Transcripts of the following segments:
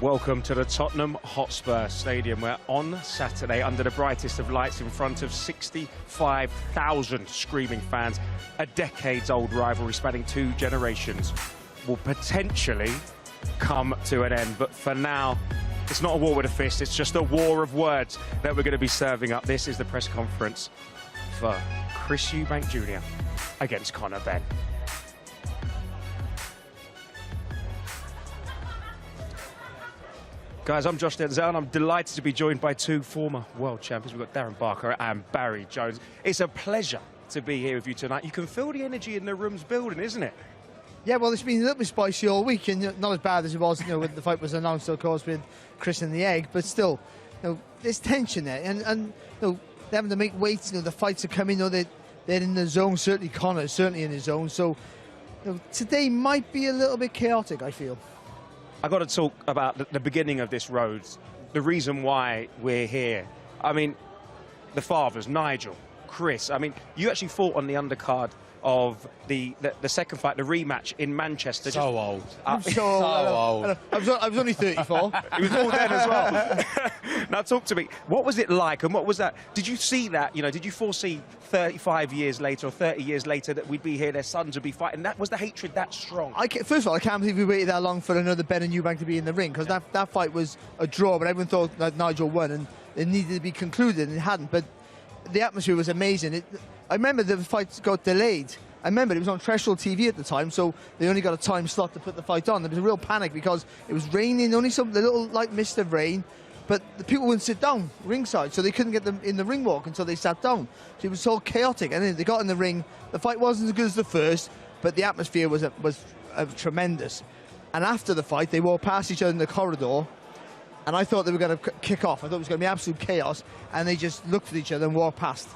Welcome to the Tottenham Hotspur Stadium, where on Saturday, under the brightest of lights in front of 65,000 screaming fans, a decades-old rivalry spanning 2 generations will potentially come to an end. But for now, it's not a war with a fist, it's just a war of words that we're going to be serving up. This is the press conference for Chris Eubank Jr. against Conor Benn. Guys, I'm Josh DAZN. I'm delighted to be joined by 2 former world champions. We've got Darren Barker and Barry Jones. It's a pleasure to be here with you tonight. You can feel the energy in the room's building, isn't it? Yeah, well, it's been a little bit spicy all week, and not as bad as it was, when the fight was announced, of course, with Chris and the Egg. But still, there's tension there, and they're having to make weights. The fights are coming. They're in the zone. Certainly, Conor is certainly in his zone. So today might be a little bit chaotic, I feel. I've got to talk about the beginning of this road, the reason why we're here. I mean, the fathers, Nigel, Chris. I mean, you actually fought on the undercard of the second fight, the rematch in Manchester. So old. I'm so old. I was only 34. He was all then as well. Now talk to me. What was it like, and what was that? Did you see that? Did you foresee 35 years later or 30 years later that we'd be here, their sons would be fighting? That was the hatred that strong. First of all, I can't believe we waited that long for another Benn and Eubank to be in the ring, because that fight was a draw, but everyone thought that Nigel won and it needed to be concluded, and it hadn't. But the atmosphere was amazing. I remember the fight got delayed. I remember it was on Threshold TV at the time, so they only got a time slot to put the fight on. There was a real panic because it was raining, only a little light mist of rain, but the people wouldn't sit down ringside, so they couldn't get them in the ring walk until they sat down. So it was so chaotic, and then they got in the ring. The fight wasn't as good as the first, but the atmosphere was tremendous. And after the fight, they walked past each other in the corridor, and I thought they were going to kick off. I thought it was going to be absolute chaos, and they just looked at each other and walked past.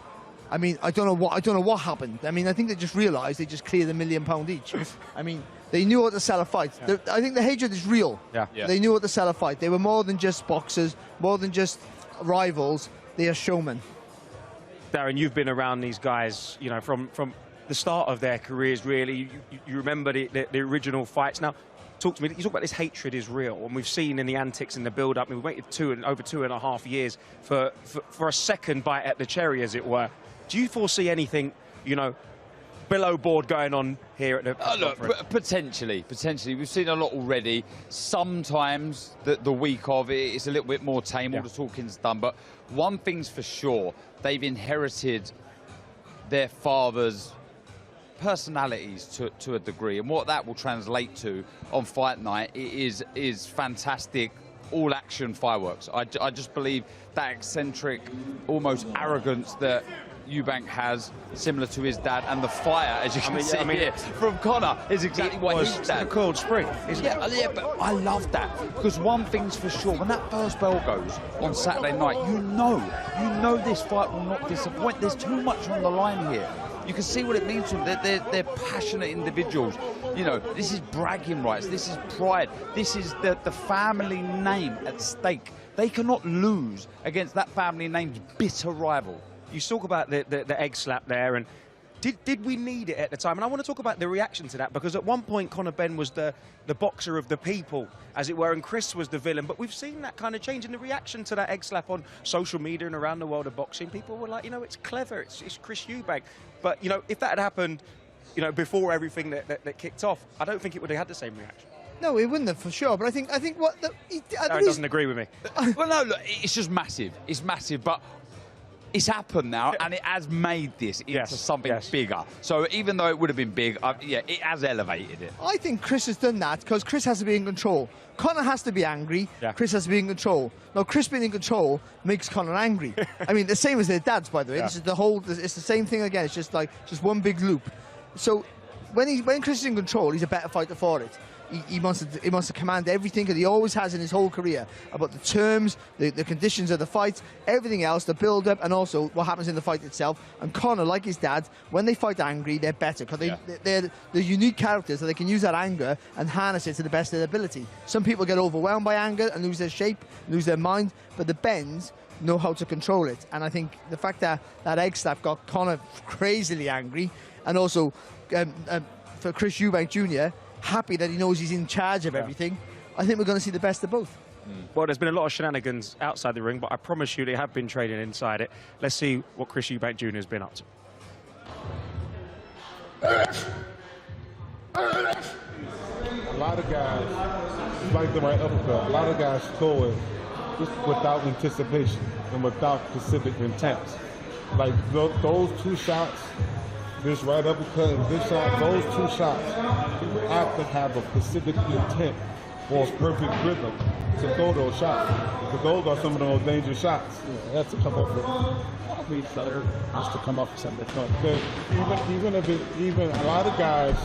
I mean, I don't know what happened. I mean, I think they just realised they just cleared £1 million each. I mean, they knew how to sell a fight. Yeah. I think the hatred is real. Yeah. They knew how to sell a fight. They were more than just boxers, more than just rivals. They are showmen. Darren, you've been around these guys, from the start of their careers, really. You remember the original fights. Now, talk to me. You talk about this hatred is real, and we've seen in the antics in the build-up. I mean, we waited over 2.5 years for a second bite at the cherry, as it were. Do you foresee anything, below board going on here at the look, potentially. We've seen a lot already. Sometimes the week of it's a little bit more tame, all the talking's done. But one thing's for sure, they've inherited their father's personalities to a degree. And what that will translate to on fight night is fantastic all-action fireworks. I just believe that eccentric, almost arrogance that Eubank has, similar to his dad, and the fire, as you can see here, from Conor, is exactly what his dad. A cold spring, isn't it? Yeah, but I love that, because one thing's for sure, when that first bell goes on Saturday night, you know this fight will not disappoint. There's too much on the line here. You can see what it means to them. They're passionate individuals. This is bragging rights. This is pride. This is the family name at stake. They cannot lose against that family name's bitter rival. You talk about the egg slap there, and did we need it at the time? And I want to talk about the reaction to that, because at one point Conor Benn was the boxer of the people, as it were, and Chris was the villain. But we've seen that kind of change in the reaction to that egg slap on social media and around the world of boxing. People were like, it's clever, it's Chris Eubank. But, if that had happened, before everything that kicked off, I don't think it would have had the same reaction. No, it wouldn't have, for sure. But I think what Darren doesn't agree with me. Well, no, look, it's just massive. It's massive, but it's happened now, and it has made this into something bigger. So even though it would have been big, it has elevated it. I think Chris has done that because Chris has to be in control. Conor has to be angry. Yeah. Chris has to be in control. Now, Chris being in control makes Conor angry. I mean, the same as their dads, by the way. Yeah. This is it's the same thing again. It's just one big loop. So when Chris is in control, he's a better fighter for it. He wants to command everything, that he always has in his whole career, about the terms, the conditions of the fight, everything else, the build-up, and also what happens in the fight itself. And Conor, like his dad, when they fight angry, they're better, because they're unique characters, so they can use that anger and harness it to the best of their ability. Some people get overwhelmed by anger and lose their shape, lose their mind, but the Benns know how to control it. And I think the fact that that egg slap got Conor crazily angry, and also for Chris Eubank Jr., happy that he knows he's in charge of everything, I think we're going to see the best of both. Well, there's been a lot of shenanigans outside the ring, but I promise you they have been training inside it. Let's see what Chris Eubank Jr. has been up to. A lot of guys, like the right uppercut, a lot of guys throw it just without anticipation and without specific intent. Like those two shots, this right uppercut and this shot, those two shots, you have to have a specific intent or perfect rhythm to throw those shots. Because those are some of those dangerous shots. Yeah, that's a couple of weeks better just to come up with something. Even a lot of guys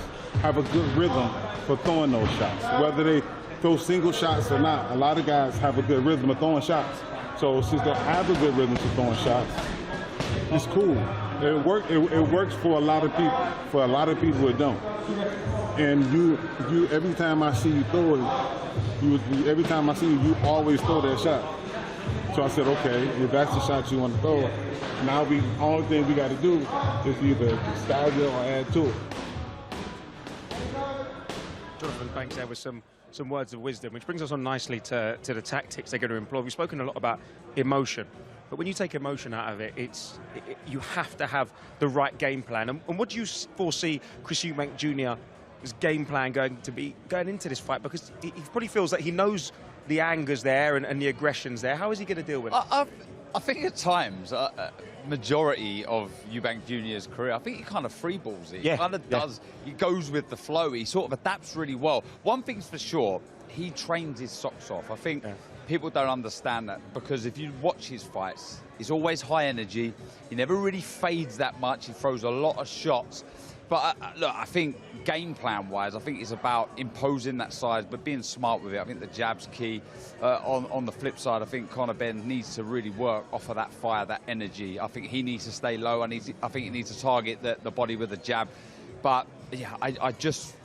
have a good rhythm for throwing those shots. Whether they throw single shots or not, a lot of guys have a good rhythm of throwing shots. So since they have a good rhythm to throwing shots, it's cool. It works for a lot of people. For a lot of people, it don't. And you every time I see you throw it, every time I see you, you always throw that shot. So I said, okay, if that's the shot you want to throw, now only thing we got to do is either disguise it or add to it. Jonathan Banks there with some words of wisdom, which brings us on nicely to the tactics they're going to employ. We've spoken a lot about emotion, but when you take emotion out of it, you have to have the right game plan. And what do you foresee Chris Eubank Jr.'s game plan going into this fight? Because he probably feels that he knows the anger's there and the aggression's there. How is he going to deal with it? I think at times, majority of Eubank Jr.'s career, I think he kind of freeballs it. Yeah. He kind of does. He goes with the flow. He sort of adapts really well. One thing's for sure, he trains his socks off. I think people don't understand that, because if you watch his fights, he's always high energy. He never really fades that much. He throws a lot of shots. But look, I think game plan-wise, I think it's about imposing that size, but being smart with it. I think the jab's key. On the flip side, I think Conor Benn needs to really work off of that fire, that energy. I think he needs to stay low. I think he needs to target the body with a jab. But yeah, I just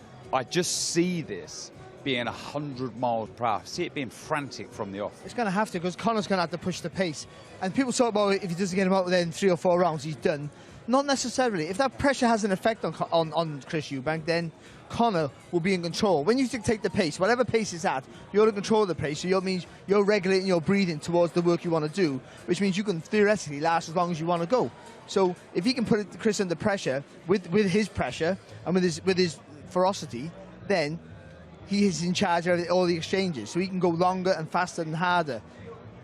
see this being 100 miles per hour. I see it being frantic from the off. It's going to have to, because Conor's going to have to push the pace. And people talk about if he doesn't get him out within 3 or 4 rounds, he's done. Not necessarily. If that pressure has an effect on Chris Eubank, then Conor will be in control. When you dictate the pace, whatever pace it's at, you're in control of the pace, so that means you're regulating your breathing towards the work you want to do, which means you can theoretically last as long as you want to go. So if he can put Chris under pressure with his pressure and with his ferocity, then he is in charge of all the exchanges, so he can go longer and faster and harder.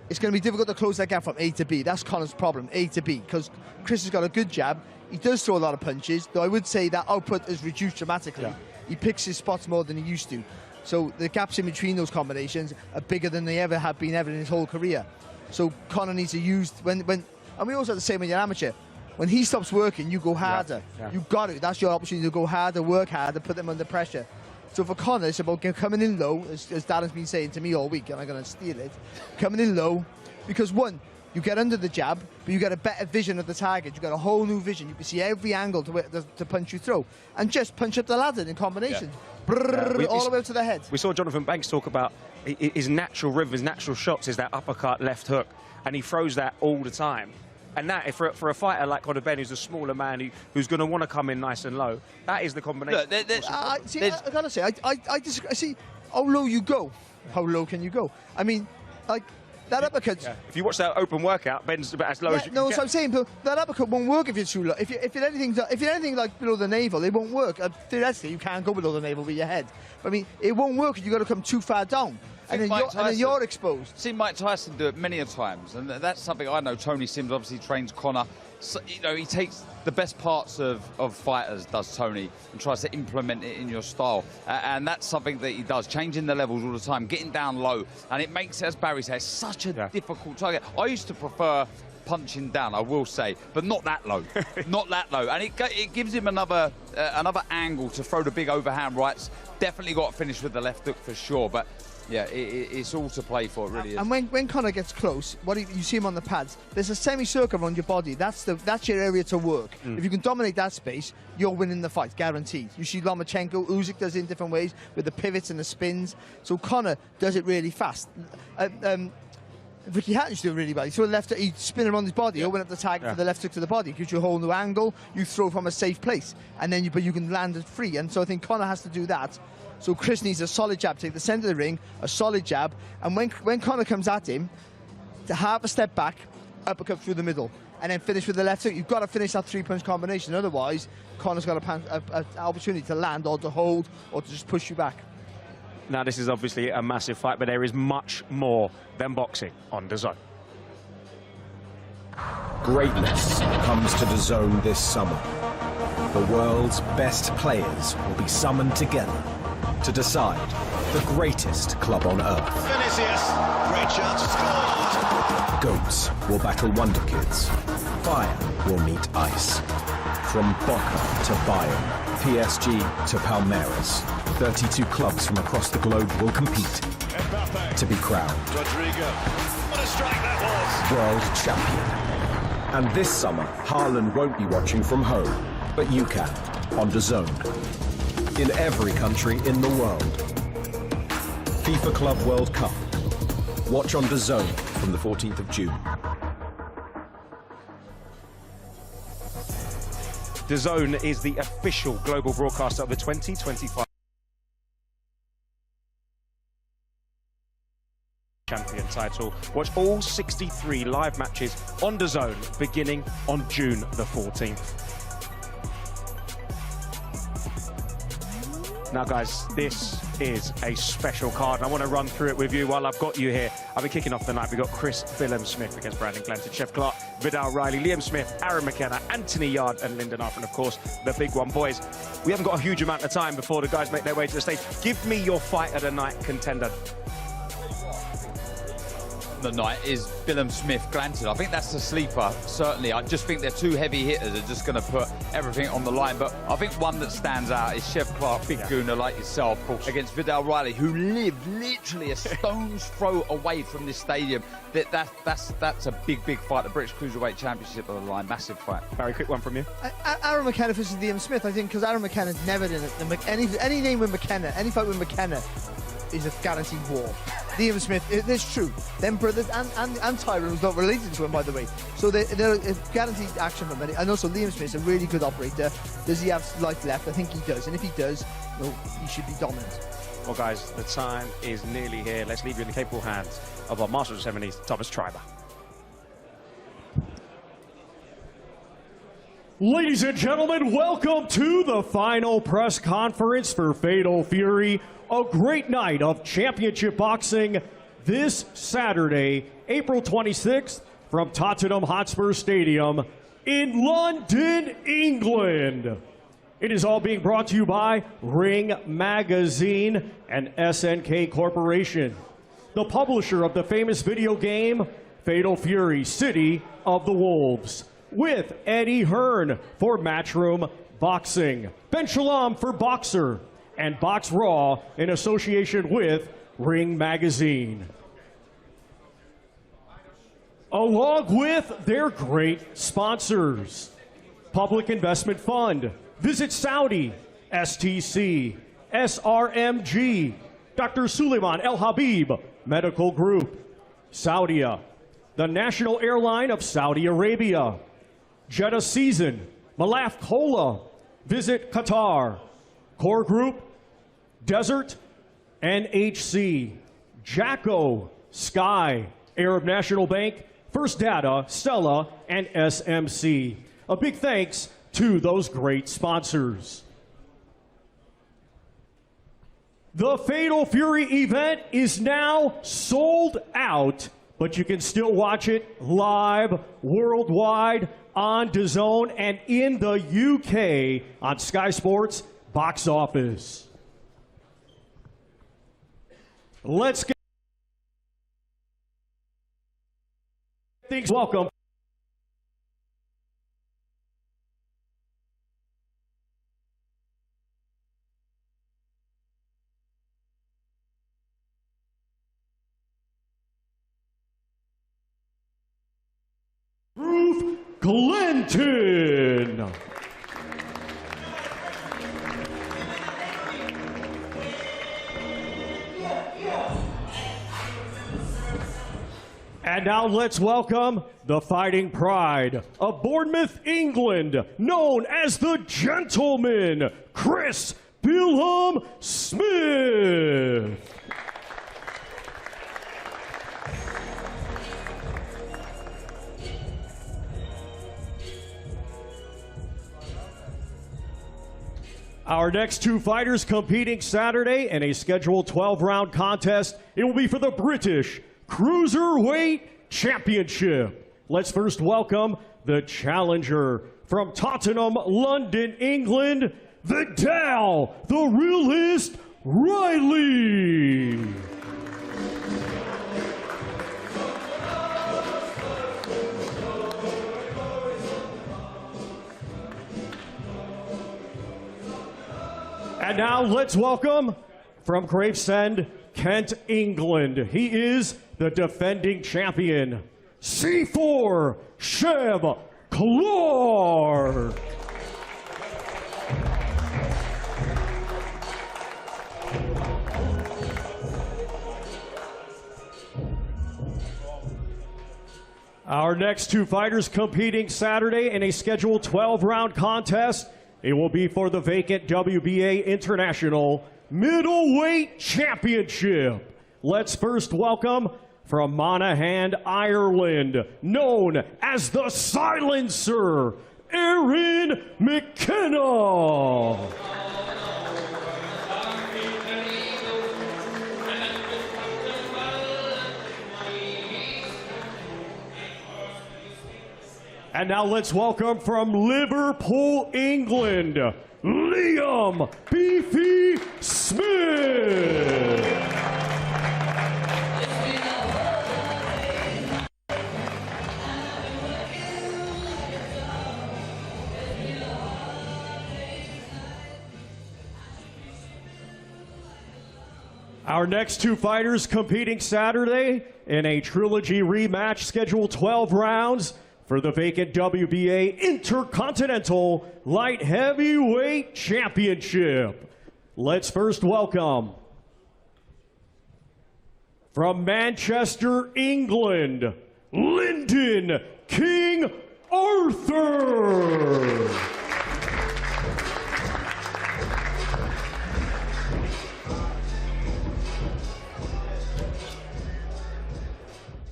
It's going to be difficult to close that gap from A to B. That's Conor's problem, A to B, because Chris has got a good jab. He does throw a lot of punches, though I would say that output has reduced dramatically. Yeah. He picks his spots more than he used to. So the gaps in between those combinations are bigger than they ever have been in his whole career. So Conor needs to use, and we also have the same when you're amateur. When he stops working, you go harder. Yeah. You've got it. That's your opportunity to go harder, work harder, put them under pressure. So for Conor, it's about coming in low, as Darren's been saying to me all week, and I'm going to steal it. Coming in low, because one, you get under the jab, but you get a better vision of the target. You got a whole new vision. You can see every angle to punch you through, and just punch up the ladder in combination, all the way to the head. We saw Jonathan Banks talk about his natural rhythm, his natural shots is that uppercut, left hook, and he throws that all the time. And that, for a fighter like Conor Benn, who's a smaller man who's going to want to come in nice and low, that is the combination. Look, I got to say, I disagree. See, how low you go, how low can you go? I mean, like, that uppercut... Yeah. If you watch that open workout, Ben's about as low as you can get. No, so I'm saying, but that uppercut won't work if you're too low. If you're anything like below the navel, it won't work. Theoretically, you can't go below the navel with your head. But I mean, it won't work if you've got to come too far down. And then you're exposed. Seen Mike Tyson do it many a times, and that's something I know. Tony Sims obviously trains Conor. So, you know, he takes the best parts of fighters, does Tony, and tries to implement it in your style. And that's something that he does, changing the levels all the time, getting down low. And it makes, as Barry says, such a difficult target. I used to prefer punching down, I will say, but not that low. Not that low. And it gives him another angle to throw the big overhand rights. Definitely got to finish with the left hook for sure. But yeah, it's all to play for, it really is. And when Conor gets close, you see him on the pads, there's a semicircle around your body. That's your area to work. If you can dominate that space, you're winning the fight, guaranteed. You see Lomachenko, Usyk does it in different ways with the pivots and the spins. So Conor does it really fast. Ricky Hatton used to do it really well. He'd spin around his body, open up the target for the left hook to the body, gives you a whole new angle. You throw from a safe place, and then you can land it free. And so I think Conor has to do that. So Chris needs a solid jab, take the centre of the ring, a solid jab, and when Conor comes at him, to half a step back, uppercut through the middle, and then finish with the left hook. You've got to finish that three-punch combination, otherwise Conor's got an opportunity to land or to hold or to just push you back. Now, this is obviously a massive fight, but there is much more than boxing on DAZN. Greatness comes to DAZN this summer. The world's best players will be summoned together to decide the greatest club on earth. Vinicius, great chance to score. Goats will battle Wonder Kids. Fire will meet ice. From Boca to Bayern, PSG to Palmeiras, 32 clubs from across the globe will compete to be crowned Rodrigo, what a strike that was! world champion. And this summer, Haaland won't be watching from home, but you can, on DAZN. In every country in the world. FIFA Club World Cup. Watch on DAZN from the 14th of June. DAZN is the official global broadcaster of the 2025 champion title. Watch all 63 live matches on DAZN beginning on June the 14th. Now, guys, this is a special card, and I want to run through it with you while I've got you here. I've been kicking off the night. We've got Chris Eubank Jr against Brandon Clanton, Chef Clark, Vidal Riley, Liam Smith, Aaron McKenna, Anthony Yard, and Lyndon Arthur, and of course, the big one. Boys, we haven't got a huge amount of time before the guys make their way to the stage. Give me your fight of the night contender. The night is Liam Smith Glanton. I think that's the sleeper, certainly. I just think they're two heavy hitters. They're just going to put everything on the line. But I think one that stands out is Chef Clark, big gooner like yourself, against Vidal Riley, who lived literally a stone's throw away from this stadium. That's a big fight. The British Cruiserweight Championship on the line. Massive fight. Very quick one from you. Aaron McKenna versus Liam Smith, I think, because Aaron McKenna's never in it. Any name with McKenna, any fight with McKenna is a guaranteed war. Liam Smith, it's true. Them brothers and Tyrone was not related to him, by the way. So they're guaranteed action from him. And also Liam Smith's a really good operator. Does he have life left? I think he does. And if he does, well, he should be dominant. Well, guys, the time is nearly here. Let's leave you in the capable hands of our Master of the Ceremonies, Thomas Treiber. Ladies and gentlemen, welcome to the final press conference for Fatal Fury. A great night of championship boxing this Saturday, April 26th, from Tottenham Hotspur Stadium in London, England. It is all being brought to you by Ring Magazine and SNK Corporation, the publisher of the famous video game Fatal Fury, City of the Wolves, with Eddie Hearn for Matchroom Boxing, Ben Shalom for Boxer, and Box Raw in association with Ring Magazine. Along with their great sponsors, Public Investment Fund, Visit Saudi, STC, SRMG, Dr. Suleiman El Habib Medical Group, Saudia, the National Airline of Saudi Arabia, Jeddah Season, Malaf Cola, Visit Qatar, Core Group, Desert, NHC, Jacko, Sky, Arab National Bank, First Data, Stella, and SMC. A big thanks to those great sponsors. The Fatal Fury event is now sold out, but you can still watch it live worldwide on DAZN and in the UK on Sky Sports Box Office. Let's get things welcome. Ruth Clinton. And now let's welcome the Fighting Pride of Bournemouth, England, known as the Gentleman, Chris Bilham Smith. Our next two fighters competing Saturday in a scheduled 12-round contest. It will be for the British Cruiserweight Championship. Let's first welcome the challenger from Tottenham, London, England, Vidal, the Realist Riley. And now let's welcome from Gravesend, Kent, England. He is the defending champion, C4 Chev Clark. Our next two fighters competing Saturday in a scheduled 12-round contest. It will be for the vacant WBA International Middleweight Championship. Let's first welcome from Monaghan, Ireland, known as the Silencer, Aaron McKenna. And now let's welcome from Liverpool, England, Liam Beefy Smith. Our next two fighters competing Saturday in a trilogy rematch scheduled 12 rounds for the vacant WBA Intercontinental Light Heavyweight Championship. Let's first welcome from Manchester, England, Lyndon King Arthur.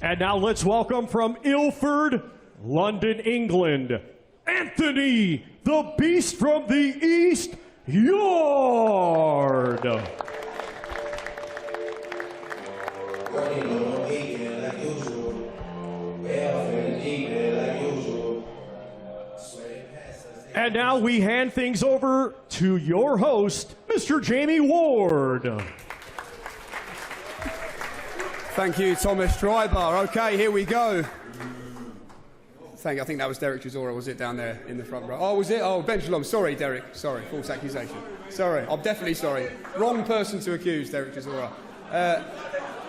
And now let's welcome from Ilford, London, England, Anthony, the Beast from the East Yard. And now we hand things over to your host, Mr. Jamie Ward. Thank you, Thomas Drybar. Okay, here we go. I think that was Derek Chisora, was it, down there in the front row? Oh, was it? Oh, Ben Shalom. Sorry, Derek. Sorry, false accusation. Sorry, I'm definitely sorry. Wrong person to accuse, Derek Chisora.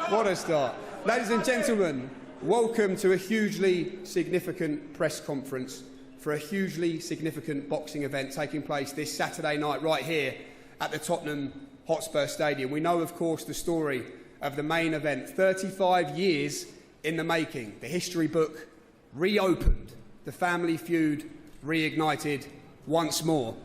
What a start. Ladies and gentlemen, welcome to a hugely significant press conference for a hugely significant boxing event taking place this Saturday night right here at the Tottenham Hotspur Stadium. We know, of course, the story of the main event, 35 years in the making. The history book reopened, the family feud reignited once more,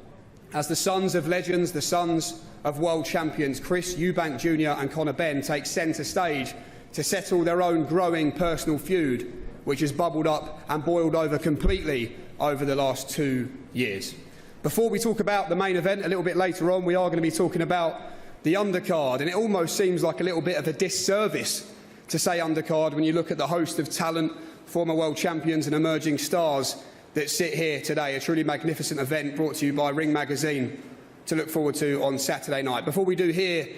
as the sons of legends, the sons of world champions Chris Eubank Jr and Conor Benn take centre stage to settle their own growing personal feud, which has bubbled up and boiled over completely over the last 2 years. Before we talk about the main event a little bit later on, we are going to be talking about the undercard, and it almost seems like a little bit of a disservice to say undercard when you look at the host of talent, former world champions and emerging stars that sit here today. A truly magnificent event brought to you by Ring Magazine to look forward to on Saturday night. Before we do hear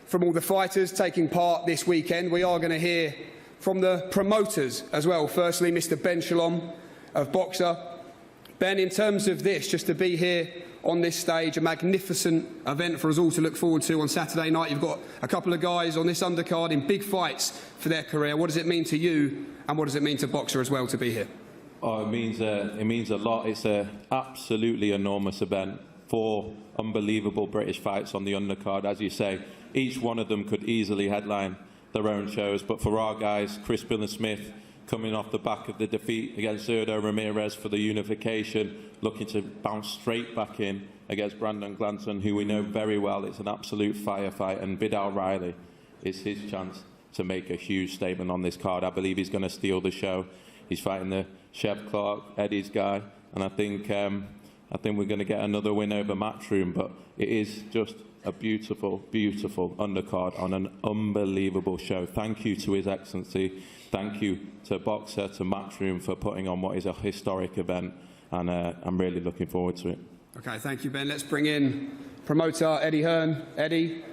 from all the fighters taking part this weekend, we are going to hear from the promoters as well. Firstly, Mr. Ben Shalom of Boxer. Ben, in terms of this, just to be here on this stage, a magnificent event for us all to look forward to on Saturday night. You've got a couple of guys on this undercard in big fights for their career. What does it mean to you, and what does it mean to Boxer as well to be here? Oh, it means a lot. It's an absolutely enormous event. 4 unbelievable British fights on the undercard. As you say, each one of them could easily headline their own shows. But for our guys, Chris Bilham Smith, coming off the back of the defeat against Zurdo Ramirez for the unification, looking to bounce straight back in against Brandon Glanton, who we know very well. It's an absolute firefight, and Vidal Riley is his chance to make a huge statement on this card. I believe he's going to steal the show. He's fighting the Chef Clark, Eddie's guy, and I think we're going to get another win over Matchroom, but it is just a beautiful, beautiful undercard on an unbelievable show. Thank you to His Excellency. Thank you to Boxer, to Matchroom for putting on what is a historic event, and I'm really looking forward to it. Okay, thank you, Ben. Let's bring in promoter Eddie Hearn. Eddie,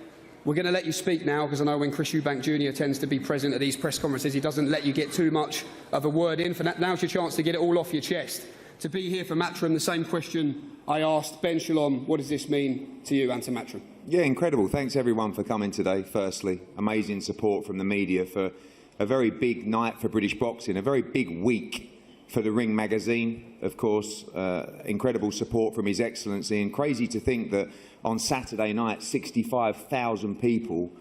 we're going to let you speak now, because I know when Chris Eubank Jr tends to be present at these press conferences, he doesn't let you get too much of a word in. Now's your chance to get it all off your chest. To be here for Matchroom, the same question I asked Ben Shalom, what does this mean to you and to Matchroom? Yeah, incredible. Thanks everyone for coming today, firstly. Amazing support from the media for a very big night for British boxing, a very big week for the Ring magazine, of course. Incredible support from His Excellency, and crazy to think that on Saturday night 65,000 people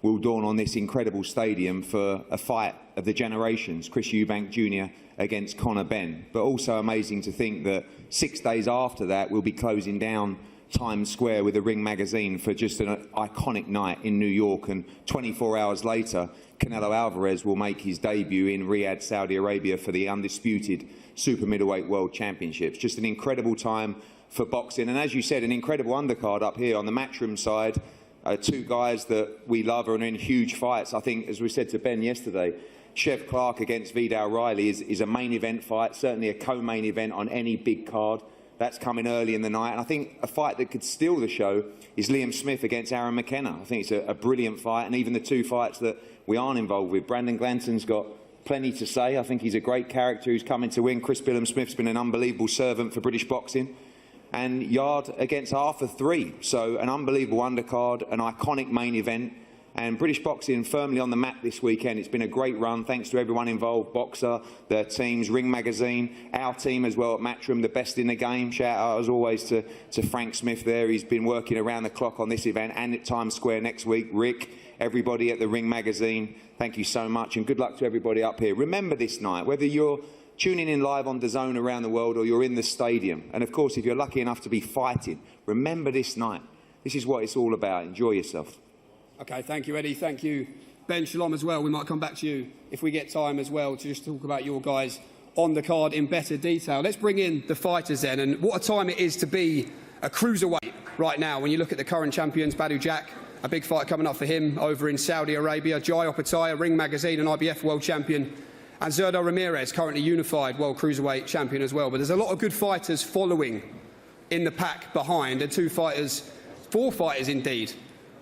will dawn on this incredible stadium for a fight of the generations, Chris Eubank Jr against Conor Benn. But also amazing to think that 6 days after that we'll be closing down Times Square with the Ring magazine for just an iconic night in New York, and 24 hours later Canelo Alvarez will make his debut in Riyadh, Saudi Arabia for the undisputed super middleweight world championships. Just an incredible time for boxing, and as you said, an incredible undercard up here on the Matchroom side. Two guys that we love are in huge fights. I think, as we said to Ben yesterday, Chef Clark against Vidal Riley is a main event fight, certainly a co-main event on any big card. That's coming early in the night. And I think a fight that could steal the show is Liam Smith against Aaron McKenna. I think it's a brilliant fight, and even the two fights that we aren't involved with. Brandon Glanton's got plenty to say. I think he's a great character who's coming to win. Chris Billam-Smith's been an unbelievable servant for British boxing. And Yard against Arthur 3. So an unbelievable undercard, an iconic main event, and British boxing firmly on the map this weekend. It's been a great run. Thanks to everyone involved, Boxer, their teams, Ring magazine, our team as well at Matchroom, the best in the game. Shout out as always to Frank Smith there. He's been working around the clock on this event and at Times Square next week. Rick, everybody at the Ring magazine, thank you so much, and good luck to everybody up here. Remember this night, whether you're tuning in live on DAZN around the world or you're in the stadium, and of course if you're lucky enough to be fighting, remember this night. This is what it's all about. Enjoy yourself. Okay, thank you, Eddie. Thank you, Ben Shalom, as well. We might come back to you if we get time as well to just talk about your guys on the card in better detail. Let's bring in the fighters then, and what a time it is to be a cruiserweight right now. When you look at the current champions, Badou Jack, a big fight coming up for him over in Saudi Arabia. Jai Opataya, Ring magazine and IBF world champion. And Zurdo Ramirez, currently unified world cruiserweight champion as well. But there's a lot of good fighters following in the pack behind, and four fighters indeed,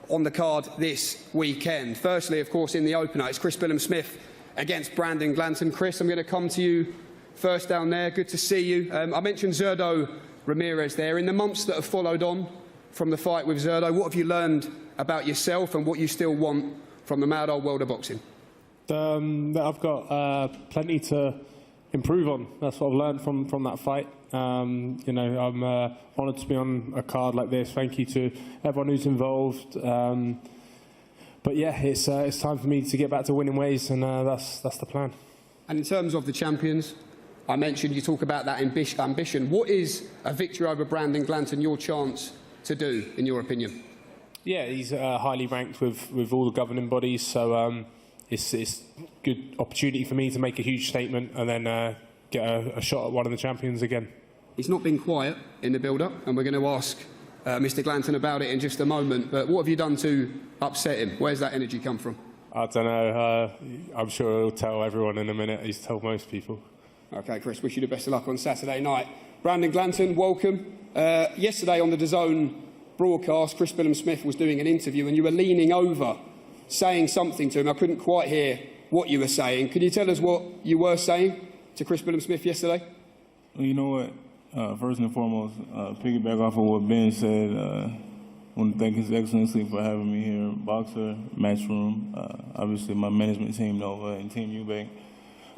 on the card this weekend. Firstly, of course, in the opener, it's Chris Billam-Smith against Brandon Glanton. Chris, I'm going to come to you first down there. Good to see you. I mentioned Zurdo Ramirez there. In the months that have followed on from the fight with Zurdo, what have you learned about yourself and what you still want from the mad old world of boxing? That I've got plenty to improve on. That's what I've learned from that fight. You know, I'm honoured to be on a card like this. Thank you to everyone who's involved. But yeah, it's time for me to get back to winning ways, and that's the plan. And in terms of the champions, I mentioned you talk about that ambition. What is a victory over Brandon Glanton your chance to do, in your opinion? Yeah, he's highly ranked with all the governing bodies, so it's a good opportunity for me to make a huge statement and then get a shot at one of the champions again. He's not been quiet in the build-up, and we're going to ask Mr. Glanton about it in just a moment, but what have you done to upset him? Where's that energy come from? I don't know. I'm sure he'll tell everyone in a minute. He's told most people. OK, Chris, wish you the best of luck on Saturday night. Brandon Glanton, welcome. Yesterday on the DAZN broadcast, Chris Billam-Smith was doing an interview and you were leaning over, saying something to him. I couldn't quite hear what you were saying. Could you tell us what you were saying to Chris Billam-Smith yesterday? Well, you know what? First and foremost, piggyback off of what Ben said, I want to thank His Excellency for having me here, Boxer, Matchroom, obviously my management team, Nova, and Team Eubank.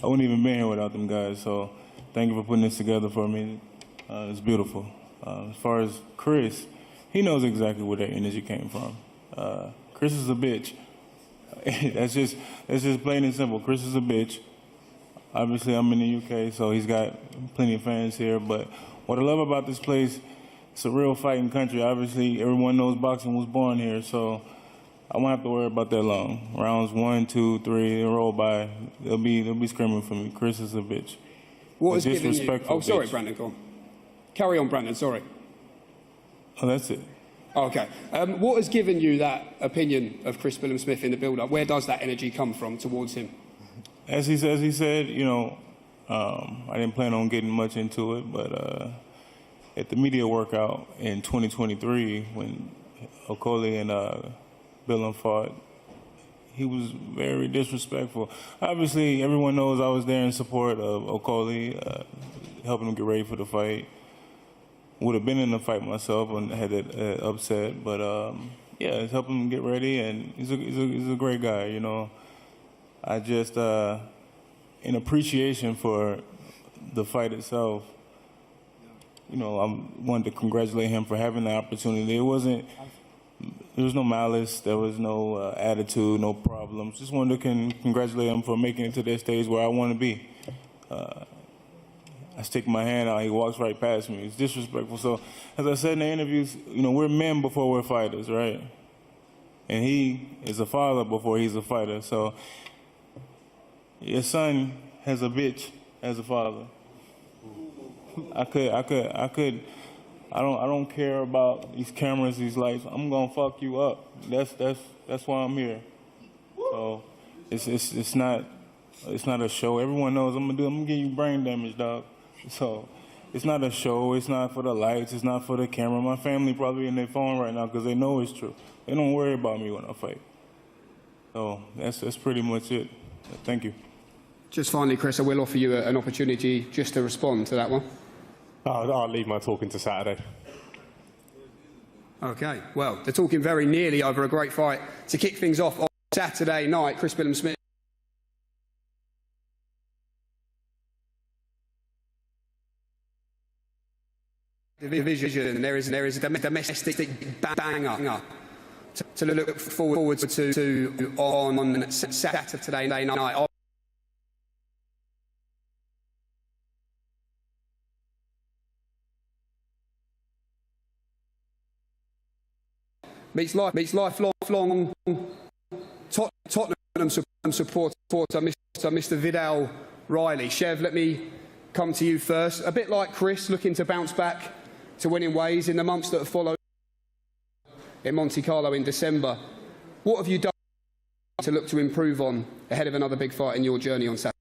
I wouldn't even be here without them guys, so thank you for putting this together for me. It's beautiful. As far as Chris, he knows exactly where that energy came from. Chris is a bitch. That's just plain and simple. Chris is a bitch. Obviously, I'm in the UK, so he's got plenty of fans here. But what I love about this place, it's a real fighting country. Obviously, everyone knows boxing was born here, so I won't have to worry about that long. Rounds 1, 2, 3, they roll by. They'll be screaming for me. Chris is a bitch. What has given you? Oh, sorry, bitch. Brandon, go on. Carry on, Brandon, sorry. Oh, that's it. Okay. What has given you that opinion of Chris Smith in the build-up? Where does that energy come from towards him? As he said, you know, I didn't plan on getting much into it, but at the media workout in 2023, when Okoli and Billum fought, he was very disrespectful. Obviously, everyone knows I was there in support of Okoli, helping him get ready for the fight. Would have been in the fight myself and had it upset, but yeah, it's helping him get ready, and he's a great guy, you know. I just, in appreciation for the fight itself, you know, I wanted to congratulate him for having the opportunity. There was no malice, there was no attitude, no problems. Just wanted to congratulate him for making it to that stage where I want to be. I stick my hand out, he walks right past me. It's disrespectful. So, as I said in the interviews, you know, we're men before we're fighters, right? And he is a father before he's a fighter. So, your son has a bitch as a father. I don't care about these cameras, these lights. I'm gonna fuck you up. That's why I'm here. So, it's not a show. Everyone knows I'm gonna give you brain damage, dog. So it's not a show. It's not for the lights. It's not for the camera. My family probably in their phone right now because they know it's true. They don't worry about me when I fight. So that's pretty much it. Thank you. Just finally, Chris, I will offer you an opportunity just to respond to that one. I'll leave my talking to Saturday. Okay, well, they're talking very nearly over a great fight to kick things off on Saturday night. Chris Smith. Division, and there is a domestic banger to look forward to on Saturday night. Meets lifelong Tottenham supporter, Mr. Vidal Riley. Chev, let me come to you first. A bit like Chris, looking to bounce back to winning ways in the months that have followed in Monte Carlo in December. What have you done to look to improve on ahead of another big fight in your journey on Saturday?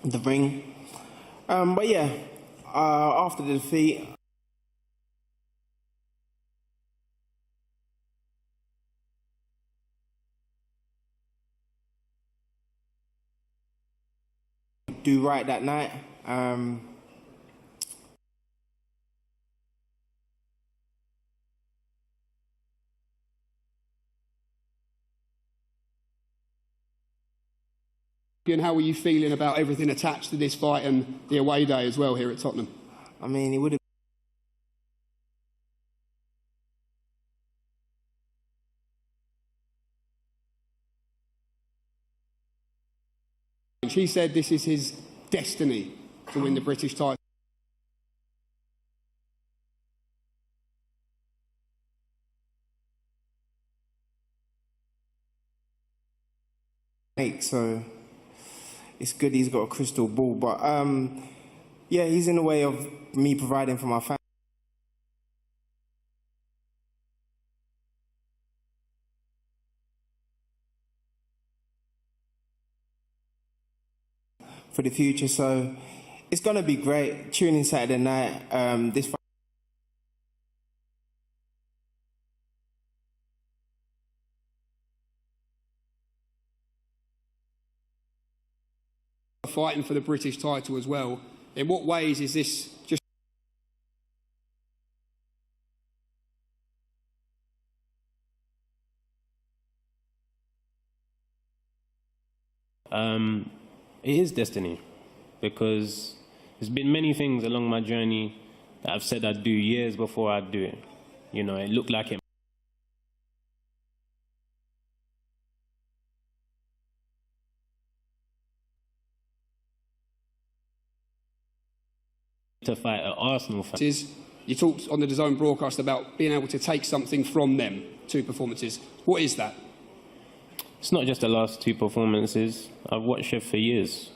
The ring. But yeah, after the defeat, do right that night. And how were you feeling about everything attached to this fight and the away day as well here at Tottenham? I mean, it would have. He said this is his destiny to win the British title. So it's good he's got a crystal ball, but yeah, he's in the way of me providing for my family. For the future, so it's gonna be great. Tune in Saturday night. This fighting for the British title as well. In what ways is this just It is destiny, because there's been many things along my journey that I've said I'd do years before I'd do it. You know, it looked like it. To fight at Arsenal fans. You talked on the DAZN broadcast about being able to take something from them, 2 performances. What is that? It's not just the last 2 performances. I've watched Chev for years.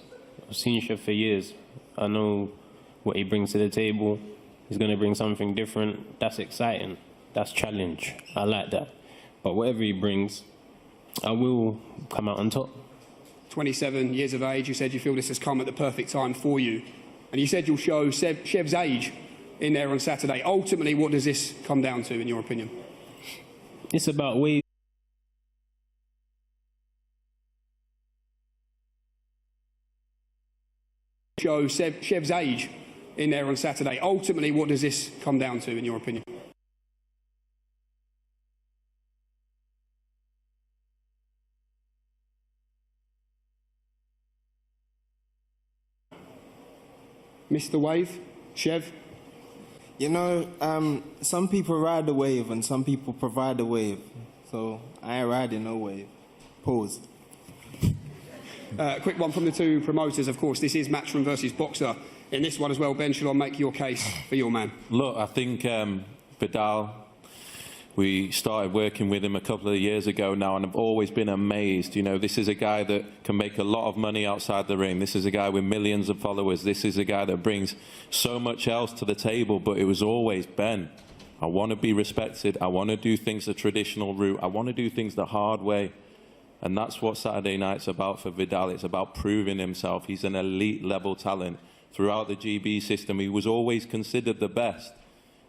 I've seen Chev for years. I know what he brings to the table. He's going to bring something different. That's exciting. That's challenge. I like that. But whatever he brings, I will come out on top. 27 years of age, you said you feel this has come at the perfect time for you. And you said you'll show Chev's age in there on Saturday. Ultimately, what does this come down to, in your opinion? It's about ways. Show Chev's age in there on Saturday. Ultimately, what does this come down to, in your opinion? Missed the wave, Chev? You know, some people ride the wave and some people provide the wave. So I ain't riding no wave. Pause. Quick one from the 2 promoters, of course. This is Matchroom versus Boxer. In this one as well, Ben, shall I make your case for your man? Look, I think Vidal, we started working with him a couple of years ago now, and I've always been amazed. You know, this is a guy that can make a lot of money outside the ring. This is a guy with millions of followers. This is a guy that brings so much else to the table, but it was always, Ben, I want to be respected. I want to do things the traditional route. I want to do things the hard way. And that's what Saturday night's about for Vidal. It's about proving himself. He's an elite level talent. Throughout the GB system, he was always considered the best.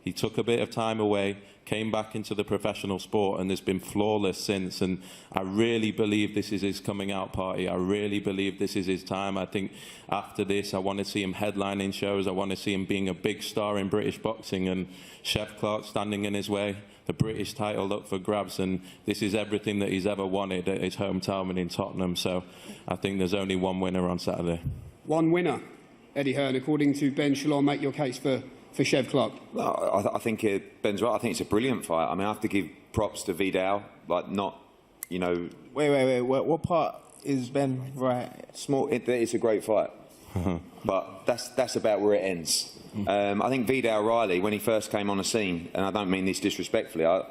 He took a bit of time away, came back into the professional sport, and has been flawless since. And I really believe this is his coming out party. I really believe this is his time. I think after this, I want to see him headlining shows. I want to see him being a big star in British boxing, and Chev Clark standing in his way. The British title up for grabs, and this is everything that he's ever wanted at his hometown and in Tottenham. So I think there's only one winner on Saturday. One winner, Eddie Hearn. According to Ben, shall I make your case for Chev Clark? Well, I think Ben's right. I think it's a brilliant fight. I mean, I have to give props to Vidal, like not, you know... Wait. What part is Ben right? Small. It's a great fight. But that's about where it ends. I think Vidal Riley, when he first came on the scene, and I don't mean this disrespectfully, I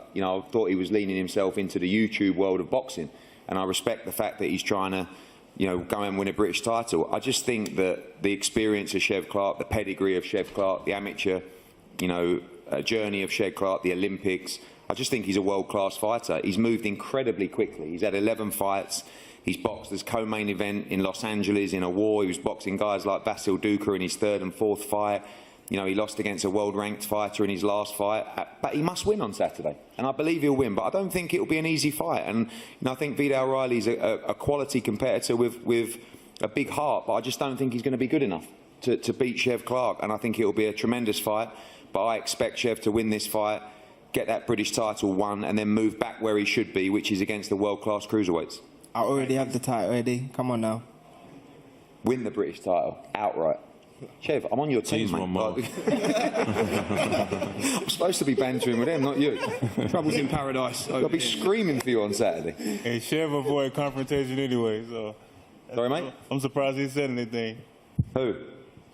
thought he was leaning himself into the YouTube world of boxing, and I respect the fact that he's trying to, go and win a British title. I just think that the experience of Chev Clark, the pedigree of Chev Clark, the amateur, journey of Chev Clark, the Olympics, I just think he's a world-class fighter. He's moved incredibly quickly. He's had 11 fights. He's boxed as co-main event in Los Angeles in a war. He was boxing guys like Vasil Duka in his 3rd and 4th fight. He lost against a world-ranked fighter in his last fight. But he must win on Saturday. And I believe he'll win. But I don't think it'll be an easy fight. And I think Vidal Riley's a quality competitor with a big heart. But I just don't think he's going to be good enough to beat Chev Clark. And I think it'll be a tremendous fight. But I expect Chev to win this fight, get that British title won, and then move back where he should be, which is against the world-class cruiserweights. I already have the title ready. Come on now. Win the British title outright. Chev, I'm on your team, mate. I'm supposed to be bantering with him, not you. Troubles in paradise. I'll be screaming for you on Saturday. Hey, Chev avoid confrontation anyway, so... Sorry, mate? I'm surprised he said anything. Who?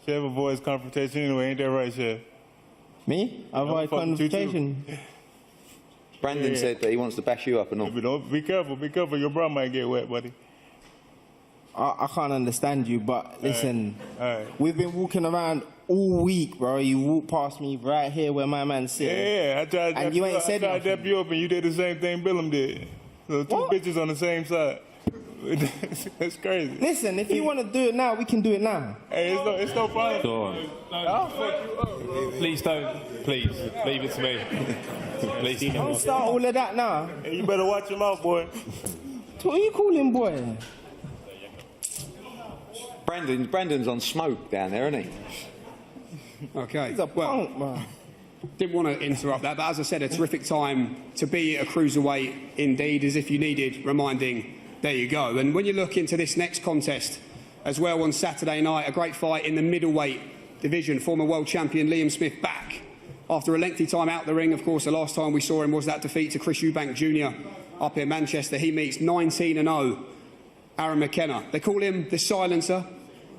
Chev avoids confrontation anyway, ain't that right, Chev? Me? I avoid confrontation. Brandon said that he wants to bash you up and all. But be careful, your bra might get wet, buddy. I can't understand you, but listen, we've been walking around all week, bro. You walked past me right here where my man's sitting. Yeah, I tried and you ain't said to dap you up, and you did the same thing Billum did. So two bitches on the same side. That's crazy. Listen, if you want to do it now, we can do it now. Hey, it's no problem. Go on. I'll fuck you up. Please don't. Please, leave it to me. Please. Don't start all of that now. Hey, you better watch your mouth, boy. What are you calling, boy? Brandon's on smoke down there, isn't he? Okay. He's a punk, man. Didn't want to interrupt that, but as I said, a terrific time to be a cruiserweight indeed, as if you needed reminding. There you go. And when you look into this next contest as well on Saturday night, a great fight in the middleweight division. Former world champion Liam Smith back after a lengthy time out the ring. Of course, the last time we saw him was that defeat to Chris Eubank Jr. up in Manchester. He meets 19-0 Aaron McKenna. They call him the silencer.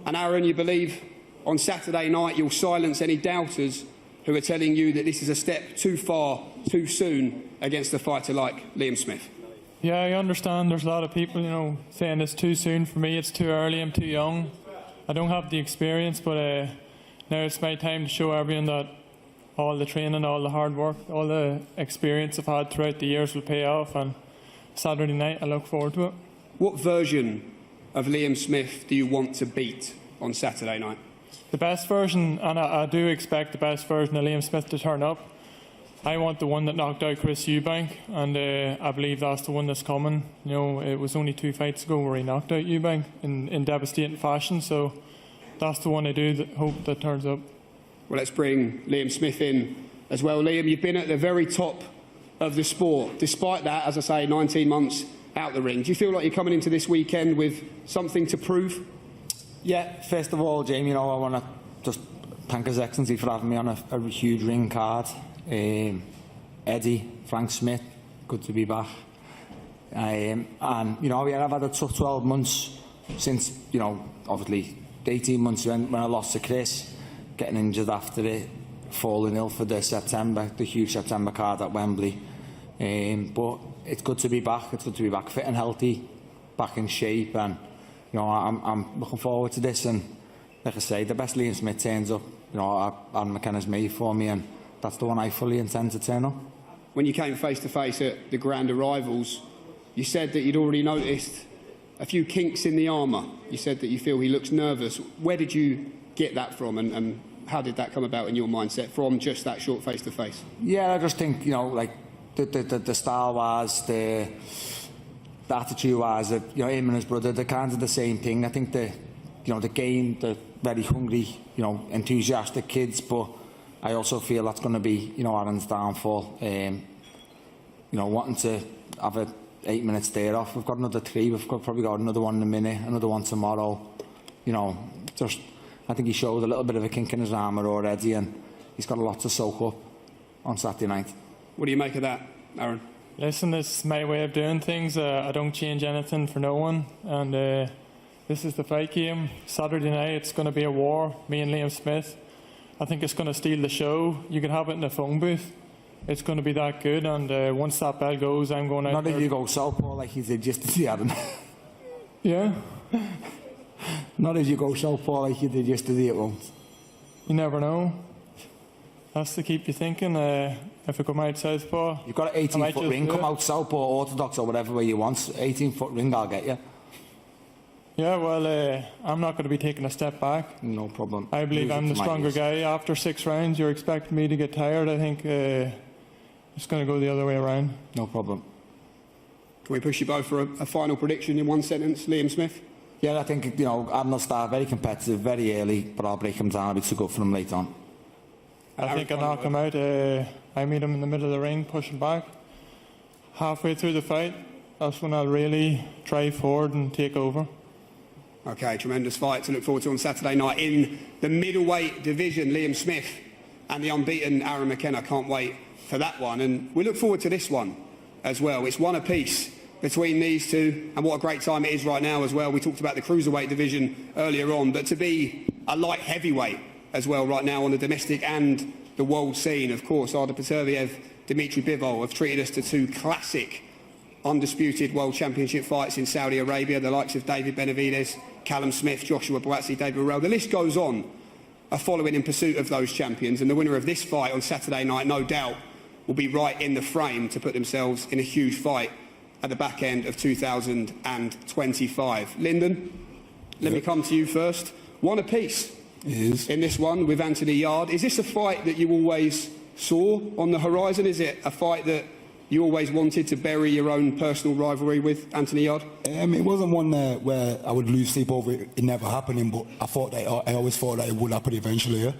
And Aaron, you believe on Saturday night you'll silence any doubters who are telling you that this is a step too far, too soon against a fighter like Liam Smith? Yeah, I understand there's a lot of people, you know, saying it's too soon for me, it's too early, I'm too young. I don't have the experience, but now it's my time to show everyone that all the training, all the hard work, all the experience I've had throughout the years will pay off, and Saturday night I look forward to it. What version of Liam Smith do you want to beat on Saturday night? The best version, and I do expect the best version of Liam Smith to turn up. I want the one that knocked out Chris Eubank, and I believe that's the one that's coming. You know, it was only 2 fights ago where he knocked out Eubank in devastating fashion, so that's the one I do hope that turns up. Well, let's bring Liam Smith in as well. Liam, you've been at the very top of the sport. Despite that, as I say, 19 months out the ring. Do you feel like you're coming into this weekend with something to prove? Yeah, first of all, Jamie, you know, I want to just thank His Excellency for having me on a huge ring card. Eddie, Frank Smith, good to be back. And, you know, I've had a tough 12 months since, you know, obviously 18 months when I lost to Chris, getting injured after it, falling ill for the huge September card at Wembley. But it's good to be back. It's good to be back fit and healthy, back in shape, and you know, I'm looking forward to this. And like I say, the best Liam Smith turns up. You know, Aaron McKenna's made for me, and that's the one I fully intend to turn up. When you came face to face at the Grand Arrivals, you said that you'd already noticed a few kinks in the armour. You said that you feel he looks nervous. Where did you get that from, and how did that come about in your mindset from just that short face to face? Yeah, I just think, you know, like the style wise, the attitude wise, you know, him and his brother, they're kind of the same thing. I think you know, the game, they're very hungry, you know, enthusiastic kids, but I also feel that's going to be, you know, Aaron's downfall. You know, wanting to have a 8 minutes day off. We've got another 3. We've probably got another one in a minute, another one tomorrow. You know, just I think he showed a little bit of a kink in his armour already, and he's got a lot to soak up on Saturday night. What do you make of that, Aaron? Listen, this is my way of doing things. I don't change anything for no one, and this is the fight game. Saturday night, it's going to be a war, me and Liam Smith. I think it's going to steal the show. You can have it in the phone booth. It's going to be that good, and once that bell goes, I'm going out. Not if you go southpaw like you did yesterday, Adam. Yeah? Not if you go southpaw like you did yesterday at once. You never know. That's to keep you thinking. If I come out southpaw, you've got an 18-foot ring. Come out southpaw, orthodox, or whatever way you want. 18-foot ring, I'll get you. Yeah, well, I'm not going to be taking a step back. No problem. I believe I'm the stronger guy. After 6 rounds, you're expecting me to get tired. I think it's going to go the other way around. No problem. Can we push you both for a final prediction in one sentence, Liam Smith? Yeah, I think, you know, I'm going to start very competitive, very early, but I'll break him down a bit to go for him later on. I think I'll knock him out. I meet him in the middle of the ring, pushing back. Halfway through the fight, that's when I'll really drive forward and take over. OK, tremendous fight to look forward to on Saturday night in the middleweight division. Liam Smith and the unbeaten Aaron McKenna. Can't wait for that one. And we look forward to this one as well. It's one apiece between these two, and what a great time it is right now as well. We talked about the cruiserweight division earlier on, but to be a light heavyweight as well right now on the domestic and the world scene, of course, Arda Peterviev, Dmitry Bivol have treated us to 2 classic undisputed world championship fights in Saudi Arabia, the likes of David Benavidez, Callum Smith, Joshua Buatsi, David Burrell. The list goes on, are following in pursuit of those champions, and the winner of this fight on Saturday night, no doubt, will be right in the frame to put themselves in a huge fight at the back end of 2025. Lyndon, let me come to you first. One apiece in this one with Anthony Yard. Is this a fight that you always saw on the horizon? Is it a fight that you always wanted to bury your own personal rivalry with Anthony Yard? It wasn't one where I would lose sleep over it never happening, but I always thought that it would happen eventually, yeah.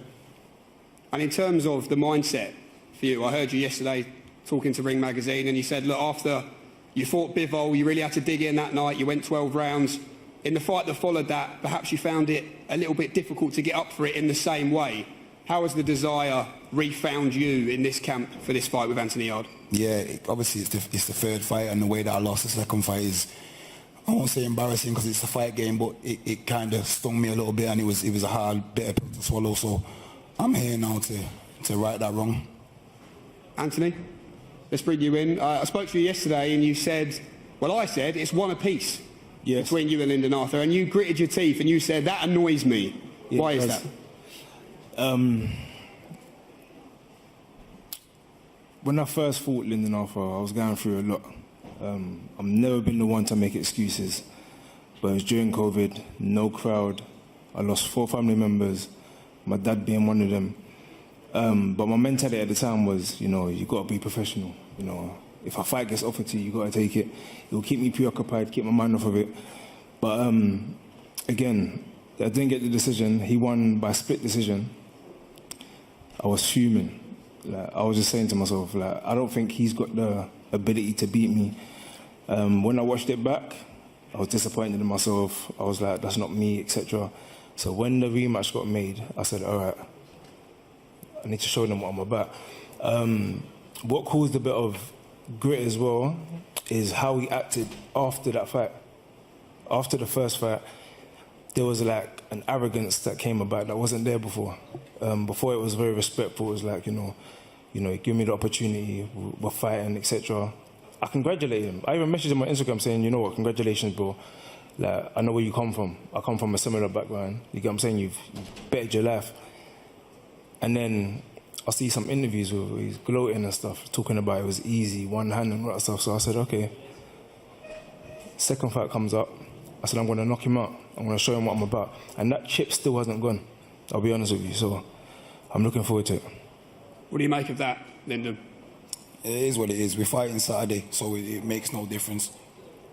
And in terms of the mindset for you, I heard you yesterday talking to Ring Magazine, and you said, look, after you fought Bivol, you really had to dig in that night, you went 12 rounds. In the fight that followed that, perhaps you found it a little bit difficult to get up for it in the same way. How has the desire refound you in this camp for this fight with Anthony Yarde? Yeah, obviously it's the third fight, and the way that I lost the second fight is, I won't say embarrassing because it's a fight game, but it kind of stung me a little bit, and it was a hard bit to swallow. So I'm here now to right that wrong. Anthony, let's bring you in. I spoke to you yesterday, and you said, well, I said it's one apiece between you and Lyndon Arthur, and you gritted your teeth and you said that annoys me. Yeah, why is that? When I first fought Lyndon Arthur, I was going through a lot. I've never been the one to make excuses, but it was during COVID, no crowd. I lost 4 family members, my dad being one of them. But my mentality at the time was, you know, you got to be professional. You know, if a fight gets offered to you, you got to take it. It will keep me preoccupied, keep my mind off of it. But again, I didn't get the decision. He won by split decision. I was fuming. Like, I was just saying to myself, like, I don't think he's got the ability to beat me. When I watched it back, I was disappointed in myself. I was like, that's not me, etc. So when the rematch got made, I said, all right, I need to show them what I'm about. What caused a bit of grit as well is how he acted after that fight. After the first fight, there was like an arrogance that came about that wasn't there before. Before it was very respectful. It was like, you know, give me the opportunity, we're fighting, etc. I congratulated him. I even messaged him on Instagram saying, you know what, congratulations, bro. Like, I know where you come from. I come from a similar background. You get what I'm saying? You've bettered your life. And then I see some interviews where he's gloating and stuff, talking about it was easy, one hand and all that stuff. So I said, okay. Second fight comes up. I said, I'm going to knock him out. I'm going to show him what I'm about. And that chip still hasn't gone. I'll be honest with you. So I'm looking forward to it. What do you make of that, Lyndon? It is what it is. We're fighting Saturday, so it makes no difference.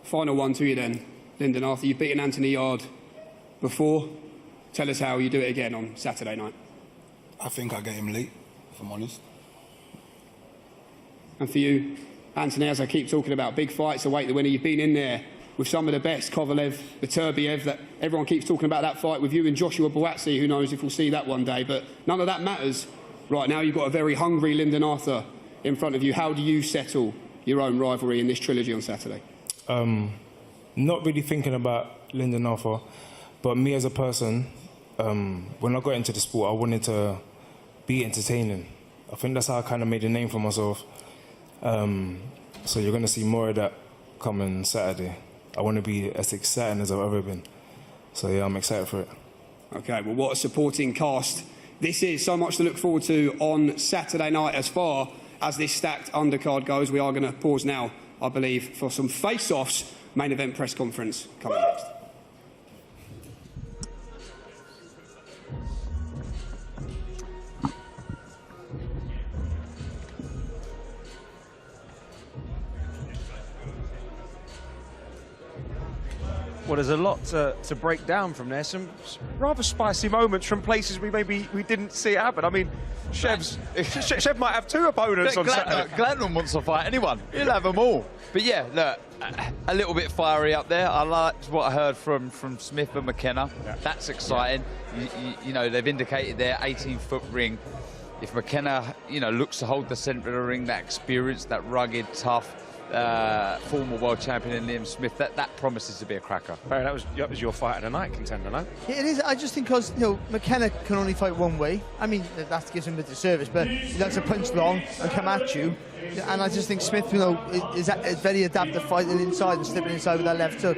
Final one to you then, Lyndon Arthur. You've beaten Anthony Yarde before. Tell us how you do it again on Saturday night. I think I get him late, if I'm honest. And for you, Anthony, as I keep talking about big fights, await the winner. You've been in there with some of the best, Kovalev, the Turbiev, that everyone keeps talking about that fight with you and Joshua Buatsi. Who knows if we'll see that one day, but none of that matters. Right now, you've got a very hungry Lyndon Arthur in front of you. How do you settle your own rivalry in this trilogy on Saturday? Not really thinking about Lyndon Arthur, but me as a person, when I got into the sport, I wanted to be entertaining. I think that's how I kind of made a name for myself. So you're going to see more of that coming Saturday. I want to be as exciting as I've ever been. So yeah, I'm excited for it. Okay, well, what a supporting cast this is. So much to look forward to on Saturday night as far as this stacked undercard goes. We are going to pause now, I believe, for some face-offs. Main event press conference coming next. Well, there's a lot to break down from there. Some rather spicy moments from places we didn't see it happen. I mean, Chev might have 2 opponents on Saturday. Glennon wants to fight anyone. He'll have them all. But yeah, look, a little bit fiery up there. I liked what I heard from Smith and McKenna. Yeah. That's exciting. Yeah. You know, they've indicated their 18-foot ring. If McKenna, looks to hold the centre of the ring, that experience, that rugged, tough, former world champion in Liam Smith, that promises to be a cracker. Barry, that was your fight of the night, contender, no? Yeah, it is. I just think because McKenna can only fight one way. I mean, that gives him a bit of service, but he likes to punch long and come at you. And I just think Smith, is very adaptive, fighting inside and slipping inside with that left hook.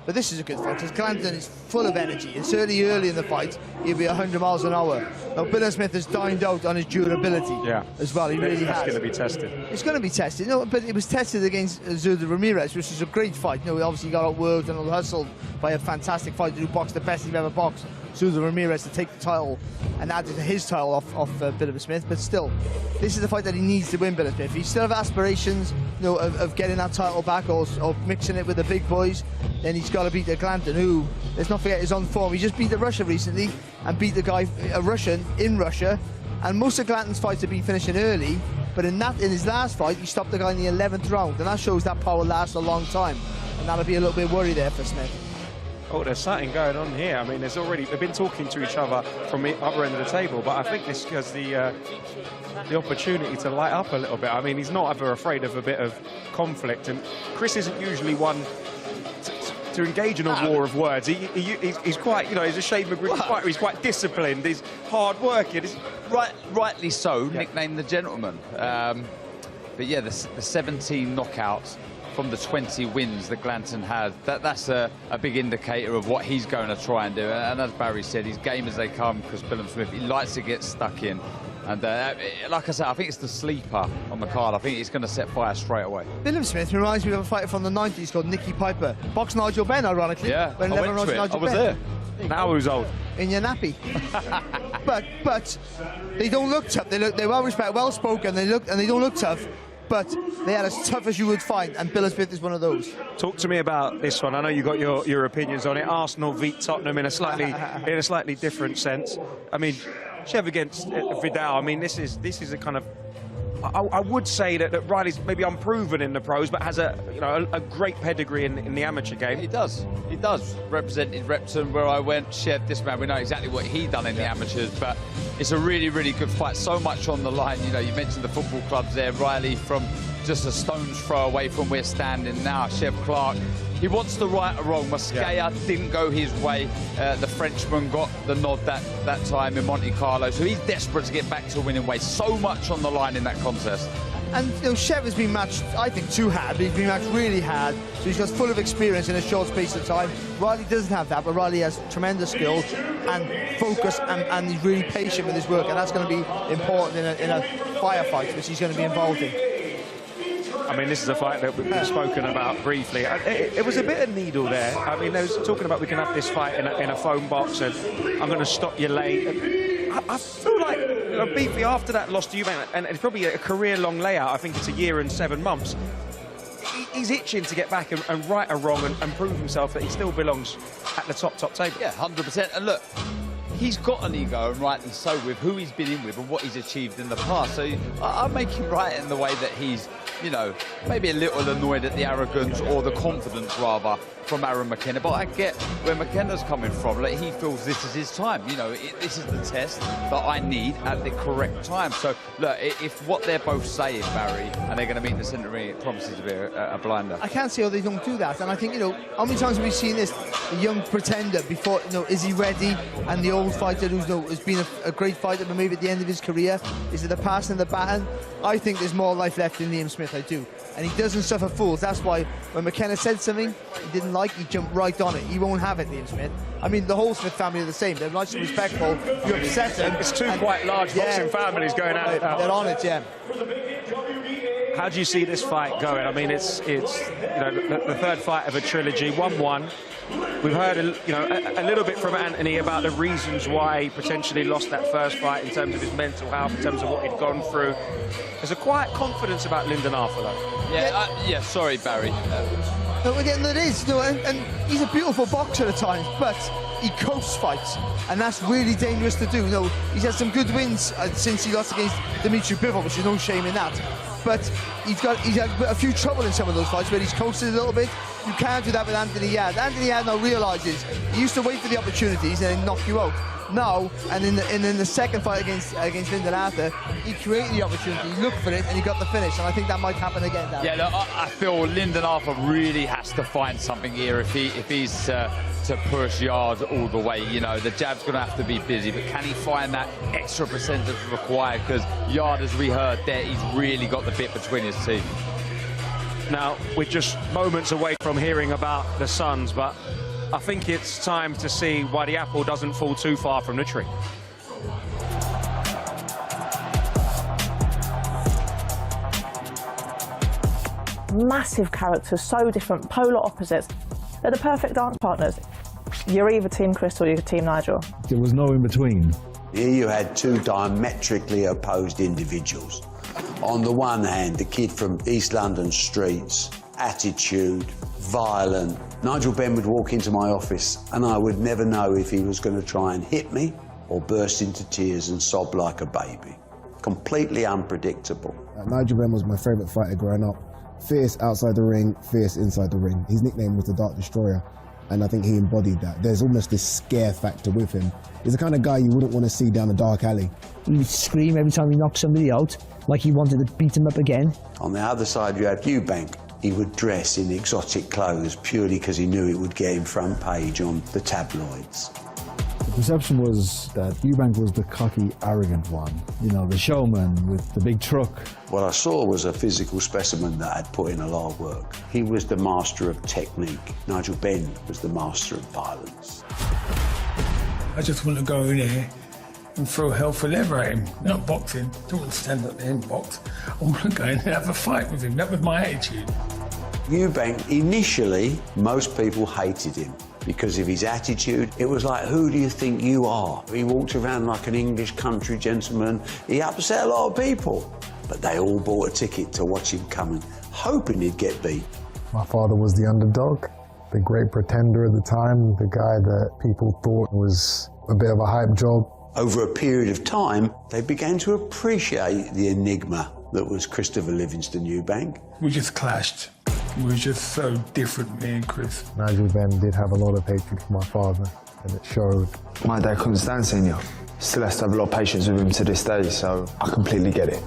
But this is a good fight because Glanton is full of energy. And certainly early in the fight, he'll be 100 miles an hour. Now, Bill Smith has dined out on his durability as well. He really has. It's going to be tested. It's going to be tested. But it was tested against Zurdo Ramirez, which was a great fight. Obviously he got outworked and hustled by a fantastic fighter who boxed the best he's ever boxed, Zurdo Ramirez, to take the title and added his title off Bill Smith. But still, this is the fight that he needs to win, Bill Smith. If he still have aspirations, of getting that title back or mixing it with the big boys, then he's got to beat the Glanton, who, let's not forget, is on form. He just beat the Russia recently and beat the guy, a Russian in Russia. And most of Glanton's fights have been finishing early, but in his last fight, he stopped the guy in the 11th round, and that shows that power lasts a long time. And that'll be a little bit worried there for Smith. Oh, there's something going on here. I mean, they've been talking to each other from the other end of the table, but I think this gives the opportunity to light up a little bit. I mean, he's not ever afraid of a bit of conflict, and Chris isn't usually one to engage in a war of words. He's quite, he's a shade McGree. He's quite disciplined. He's hard working. Rightly so, nicknamed the gentleman. But yeah, the 17 knockouts from the 20 wins that Glanton had, that's a big indicator of what he's going to try and do. And as Barry said, he's game as they come, Chris Billam-Smith. He likes to get stuck in. And like I said, I think it's the sleeper on the card. I think he's going to set fire straight away. Billam-Smith reminds me of a fighter from the 90s called Nicky Piper. Boxed Nigel Benn, ironically. Yeah, when I went to it. I was there. Now who's old? In your nappy. but they don't look tough. They're well respected, well spoken. They don't look tough. But they are as tough as you would find, and Billam-Smith is one of those. Talk to me about this one. I know you got your opinions on it. Arsenal beat Tottenham in a slightly different sense. I mean, Chev against Vidal. I mean, this is a kind of. I would say that Riley's maybe unproven in the pros, but has a great pedigree in the amateur game. He does. Represented Repton where I went. Chev, this man, we know exactly what he done in the amateurs, but it's a really, really good fight. So much on the line. You mentioned the football clubs there. Riley from just a stone's throw away from where we're standing now. Chev Clark. He wants to right or wrong. Mosquea didn't go his way. The Frenchman got the nod that time in Monte Carlo, so he's desperate to get back to winning ways. So much on the line in that contest. And Chev has been matched, I think, too hard. He's been matched really hard, so he's just full of experience in a short space of time. Riley doesn't have that, but Riley has tremendous skill and focus, and he's really patient with his work, and that's going to be important in a firefight, which he's going to be involved in. I mean, this is a fight that we've spoken about briefly. It was a bit of needle there. I mean, they was talking about we can have this fight in a phone box, and I'm going to stop you late. I feel like Beefy, after that loss to Eubank, and it's probably a career-long layout. I think it's a year and 7 months. He's itching to get back and right a wrong and prove himself that he still belongs at the top table. Yeah, 100%. And look, he's got an ego, and rightly so, with who he's been in with and what he's achieved in the past. So I make him right in the way that he's, maybe a little annoyed at the arrogance or the confidence, rather, from Aaron McKenna. But I get where McKenna's coming from. Like, he feels this is his time. This is the test that I need at the correct time. So, look, if what they're both saying, Barry, and they're going to meet in the centre ring, it promises to be a blinder. I can't see how they don't do that. And I think, how many times have we seen this? The young pretender before, is he ready? And the old fighter who's has been a great fighter, but maybe at the end of his career, is it the pass and the baton? I think there's more life left in Liam Smith, I do. And he doesn't suffer fools. That's why when McKenna said something he didn't like, he jumped right on it. He won't have it, Liam Smith. I mean, the whole Smith family are the same. They're nice and respectful. You upset them. It's two quite large boxing families going at it now. They're on it, yeah. How do you see this fight going? I mean, it's the third fight of a trilogy, 1-1. We've heard a little bit from Anthony about the reasons why he potentially lost that first fight in terms of his mental health, in terms of what he'd gone through. There's a quiet confidence about Lyndon Arthur, though. Sorry, Barry. No, again, there is, and he's a beautiful boxer at times, but he coasts fights, and that's really dangerous to do. He's had some good wins since he lost against Dimitri Bivol, which is no shame in that. But he's had a few trouble in some of those fights where he's coasted a little bit. You can't do that with Anthony Yarde. Anthony Yarde now realises he used to wait for the opportunities and then knock you out. Now, and in the second fight against Lyndon Arthur, he created the opportunity, he looked for it, and he got the finish. And I think that might happen again, Dan. Yeah, look, I feel Lyndon Arthur really has to find something here if he's to push Yarde all the way. The jab's going to have to be busy, but can he find that extra percentage required? Because Yarde, as we heard there, he's really got the bit between his teeth. Now, we're just moments away from hearing about the Suns, but I think it's time to see why the apple doesn't fall too far from the tree. Massive characters, so different, polar opposites. They're the perfect dance partners. You're either Team Chris or you're Team Nigel. There was no in between. Here you had two diametrically opposed individuals. On the one hand, the kid from East London streets, attitude, violent. Nigel Benn would walk into my office and I would never know if he was going to try and hit me or burst into tears and sob like a baby. Completely unpredictable. Nigel Benn was my favourite fighter growing up. Fierce outside the ring, fierce inside the ring. His nickname was the Dark Destroyer. And I think he embodied that. There's almost this scare factor with him. He's the kind of guy you wouldn't want to see down a dark alley. He would scream every time he knocked somebody out, like he wanted to beat him up again. On the other side, you have Eubank. He would dress in exotic clothes purely because he knew it would get him front page on the tabloids. The perception was that Eubank was the cocky, arrogant one. You know, the showman with the big truck. What I saw was a physical specimen that had put in a lot of work. He was the master of technique. Nigel Benn was the master of violence. I just want to go in there and throw hell for leather at him. Not boxing. I don't want to stand up there and box. I want to go in and have a fight with him. That was my attitude. Eubank, initially, most people hated him because of his attitude. It was like, who do you think you are? He walked around like an English country gentleman. He upset a lot of people. But they all bought a ticket to watch him coming, hoping he'd get beat. My father was the underdog, the great pretender at the time, the guy that people thought was a bit of a hype job. Over a period of time, they began to appreciate the enigma that was Christopher Livingston Eubank. We just clashed. We were just so different, me and Chris. Nigel Benn did have a lot of hatred for my father, and it showed. My dad couldn't stand senior. Still has to have a lot of patience with him to this day, so I completely get it.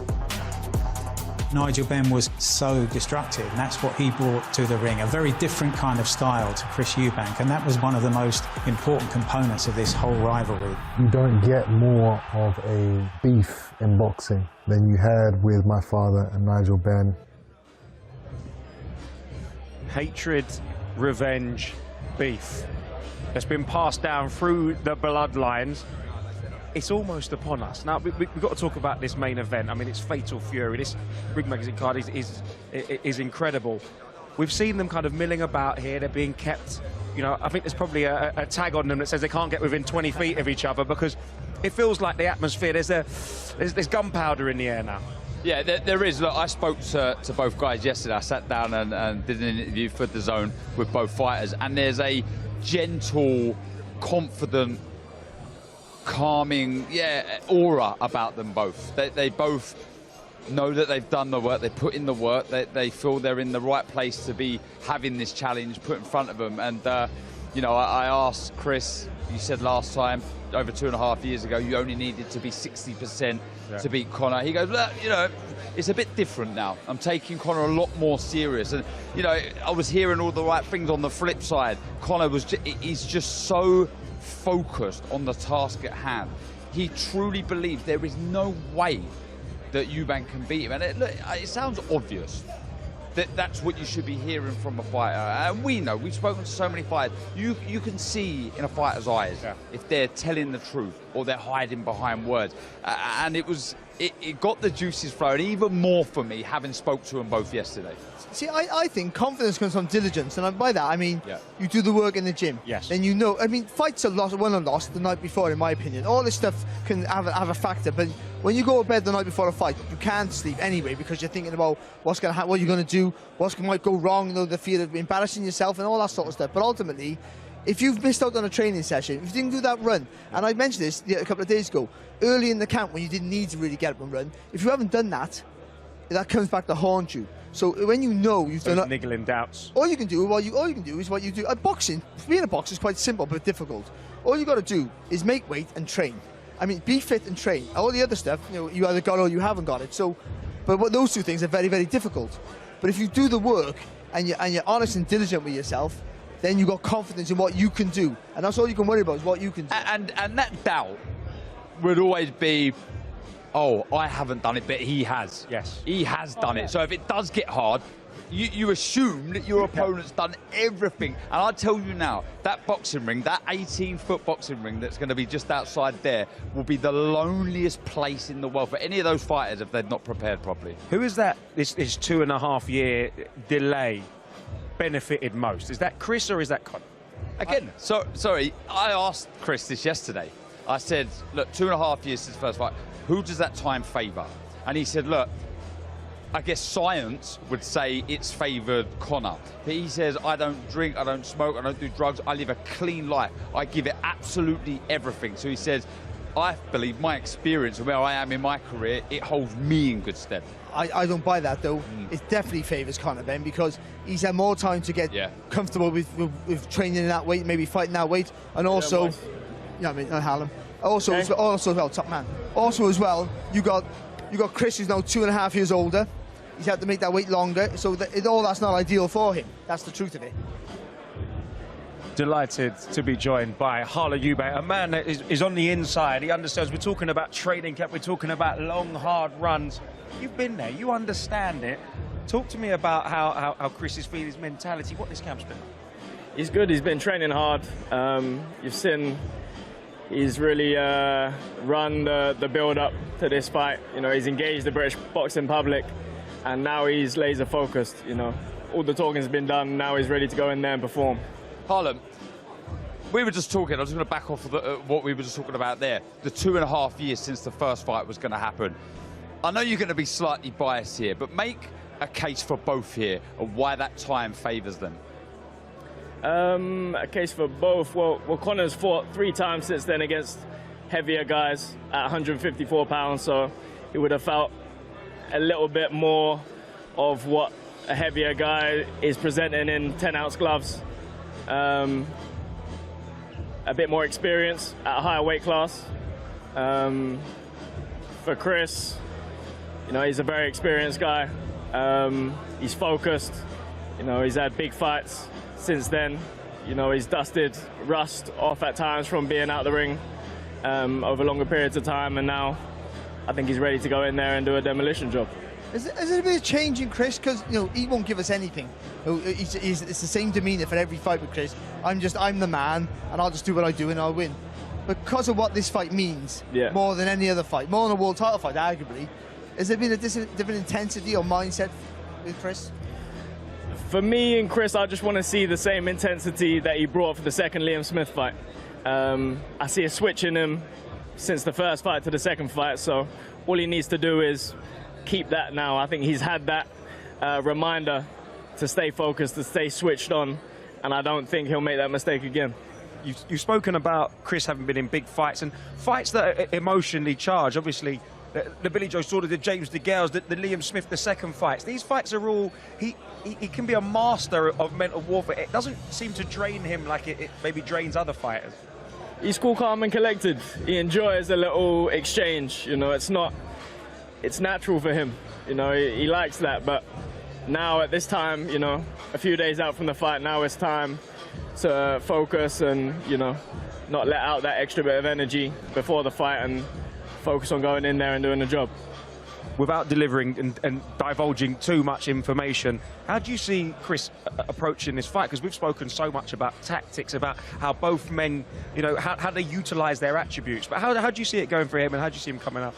Nigel Benn was so destructive, and that's what he brought to the ring, a very different kind of style to Chris Eubank, and that was one of the most important components of this whole rivalry. You don't get more of a beef in boxing than you had with my father and Nigel Benn. Hatred, revenge, beef. That's been passed down through the bloodlines. It's almost upon us. Now, we've got to talk about this main event. I mean, it's Fatal Fury. This Ring Magazine card is incredible. We've seen them kind of milling about here. They're being kept, you know, I think there's probably a tag on them that says they can't get within 20 feet of each other because it feels like the atmosphere, there's gunpowder in the air now. Yeah, there is. Look, I spoke to both guys yesterday. I sat down and did an interview for DAZN with both fighters, and there's a gentle, confident, calming, aura about them both. They both know that they've done the work, they put in the work, they feel they're in the right place to be having this challenge put in front of them. And, you know, I asked Chris, you said last time, over 2.5 years ago, you only needed to be 60% to beat Conor. He goes, look, you know, it's a bit different now. I'm taking Conor a lot more serious. And, you know, I was hearing all the right things on the flip side. Conor he's just so focused on the task at hand. He truly believes there is no way that Eubank can beat him. And it sounds obvious that that's what you should be hearing from a fighter. And we know, we've spoken to so many fighters, you can see in a fighter's eyes if they're telling the truth or they're hiding behind words. And it got the juices flowing even more for me, having spoke to them both yesterday. See, I think confidence comes from diligence, and by that I mean you do the work in the gym. Yes. Then you know. I mean, fights are won and lost the night before, in my opinion. All this stuff can have a factor, but when you go to bed the night before a fight, you can't sleep anyway because you're thinking about what's going to happen, what you're going to do, what might go wrong. You know, the fear of embarrassing yourself and all that sort of stuff. But ultimately, if you've missed out on a training session, if you didn't do that run, and I mentioned this a couple of days ago, early in the camp when you didn't need to really get up and run, if you haven't done that, that comes back to haunt you. So when you know you've done niggling doubts, all you can do is what you do. Boxing, being a boxer is quite simple but difficult. All you got to do is make weight and train. I mean, be fit and train. All the other stuff, you know, you either got it or you haven't got it. So, but those two things are very, very difficult. But if you do the work and you're honest and diligent with yourself, then you got confidence in what you can do, and that's all you can worry about is what you can do. And that doubt would always be, oh, I haven't done it, but he has. Yes. He has done it. So if it does get hard, you assume that your opponent's done everything. And I tell you now, that boxing ring, that 18-foot boxing ring that's going to be just outside there, will be the loneliest place in the world for any of those fighters if they're not prepared properly. Who is that, this 2.5-year delay benefited most? Is that Chris or is that Conor? Again, sorry, I asked Chris this yesterday. I said, look, 2.5 years since the first fight, who does that time favour? And he said, look, I guess science would say it's favoured Conor. But he says, I don't drink, I don't smoke, I don't do drugs, I live a clean life. I give it absolutely everything. So he says, I believe my experience and where I am in my career, it holds me in good stead. I don't buy that though. It definitely favours Conor Benn because he's had more time to get comfortable with training in that weight, maybe fighting that weight, and also, Hallam. Also, as well, top man. Also, as well, you got Chris, who's now 2.5 years older. He's had to make that weight longer, so that's not ideal for him. That's the truth of it. Delighted to be joined by Conor Eubank, a man that is on the inside. He understands. We're talking about training camp. We're talking about long, hard runs. You've been there. You understand it. Talk to me about how Chris is feeling, his mentality, what this camp's been like. He's good. He's been training hard. You've seen he's really run the build-up to this fight. You know, he's engaged the British boxing public, and now he's laser focused. You know, all the talking's been done. Now he's ready to go in there and perform. Harlem, we were just talking, I was going to back off of what we were just talking about there. The 2.5 years since the first fight was going to happen. I know you're going to be slightly biased here, but make a case for both here and why that time favours them. A case for both. Well, Conor's fought 3 times since then against heavier guys at 154 pounds, so he would have felt a little bit more of what a heavier guy is presenting in 10-ounce gloves. A bit more experience at a higher weight class. For Chris, you know, he's a very experienced guy. He's focused. You know, he's had big fights since then. You know, he's dusted rust off at times from being out the ring over longer periods of time, and now I think he's ready to go in there and do a demolition job. Is there a bit of change in Chris? Because, you know, he won't give us anything. It's the same demeanour for every fight with Chris. I'm the man, and I'll just do what I do and I'll win. Because of what this fight means, more than any other fight, more than a world title fight, arguably, has there been a different intensity or mindset with Chris? For me and Chris, I just want to see the same intensity that he brought for the second Liam Smith fight. I see a switch in him since the first fight to the second fight, so all he needs to do is keep that now. I think he's had that reminder to stay focused, to stay switched on, and I don't think he'll make that mistake again. You've spoken about Chris having been in big fights, and fights that are emotionally charged. Obviously, the Billy Joe Saunders, the James DeGales, the Liam Smith, the second fights. These fights are all, he can be a master of mental warfare. It doesn't seem to drain him like it maybe drains other fighters. He's cool, calm and collected. He enjoys a little exchange. You know, it's natural for him. You know, he likes that. But now at this time, you know, a few days out from the fight, now it's time to focus and, you know, not let out that extra bit of energy before the fight and focus on going in there and doing the job. Without delivering and divulging too much information, how do you see Chris approaching this fight? Because we've spoken so much about tactics, about how both men, you know, how they utilise their attributes. But how do you see it going for him, and how do you see him coming up?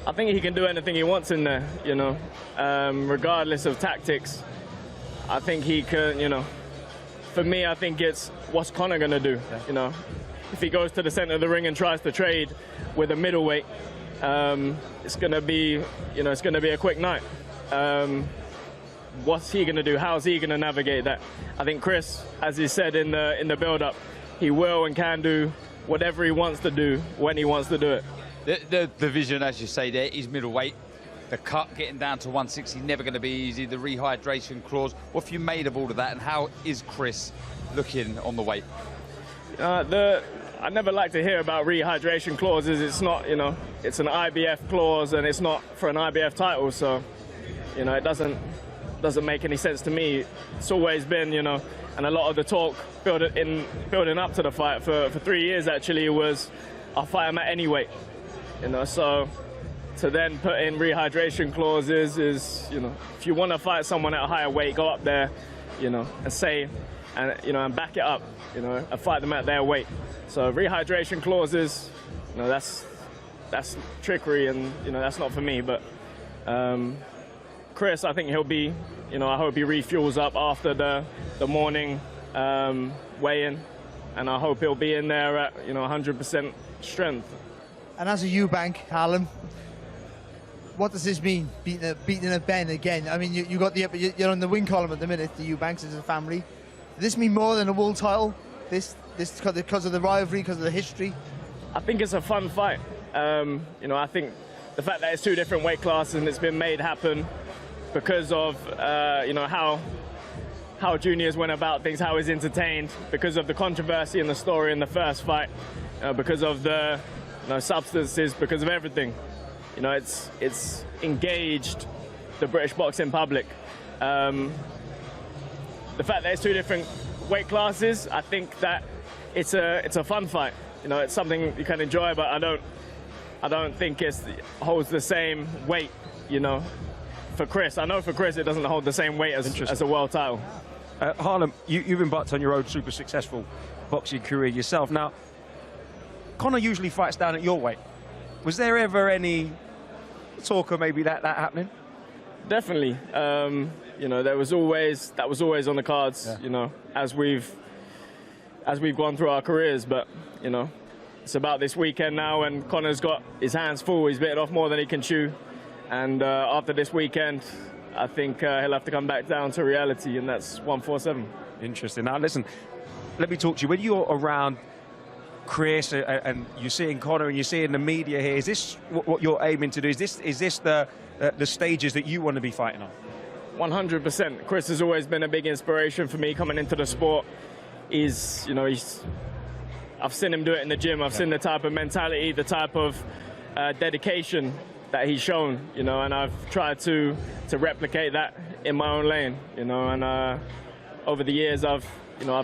I think he can do anything he wants in there, you know, regardless of tactics. I think he can, you know, for me, I think it's what's Conor going to do, you know. If he goes to the centre of the ring and tries to trade with a middleweight, it's going to be, you know, it's going to be a quick night. What's he going to do? How's he going to navigate that? I think Chris, as he said in the build-up, he will and can do whatever he wants to do when he wants to do it. The vision, as you say there, is middleweight. The cut getting down to 160, never going to be easy. The rehydration clause. What have you made of all of that, and how is Chris looking on the weight? I never like to hear about rehydration clauses. It's not, you know, it's an IBF clause and it's not for an IBF title, so, you know, it doesn't make any sense to me. It's always been, you know, and a lot of the talk building up to the fight for 3 years actually was, I'll fight him at any weight, you know, so to then put in rehydration clauses is, you know, if you want to fight someone at a higher weight, go up there, you know, and say, and, you know, and back it up, you know, and fight them at their weight. So rehydration clauses, you know, that's trickery, and, you know, that's not for me. But Chris, I think he'll be, you know, I hope he refuels up after the morning weigh-in, and I hope he'll be in there at, you know, 100% strength. And as a Eubank, Hallam, what does this mean, beating a Benn again? I mean, you're on the win column at the minute, the Eubanks as a family. Does this mean more than a world title? This because of the rivalry, because of the history? I think it's a fun fight. You know, I think the fact that it's 2 different weight classes and it's been made happen because of, you know, how juniors went about things, how he's entertained, because of the controversy and the story in the first fight, because of the substances, because of everything. You know, it's engaged the British boxing public. The fact that it's 2 different weight classes, I think that it's a fun fight. You know, it's something you can enjoy, but I don't think it holds the same weight. You know, for Chris, I know for Chris it doesn't hold the same weight as a world title. Harlem, you've embarked on your own super successful boxing career yourself. Now, Conor usually fights down at your weight. Was there ever any talk of maybe that happening? Definitely. You know, that was always on the cards. Yeah. You know, as we've gone through our careers, but you know, it's about this weekend now, and Conor's got his hands full. He's bitten off more than he can chew, and after this weekend, I think he'll have to come back down to reality, and that's 147. Interesting. Now, listen, let me talk to you. When you're around Chris and you're seeing Conor and you're seeing the media here, is this what you're aiming to do? Is this the stages that you want to be fighting on? 100%. Chris has always been a big inspiration for me coming into the sport. You know, I've seen him do it in the gym. I've seen the type of mentality, the type of dedication that he's shown, you know, and I've tried to replicate that in my own lane, you know, and over the years I've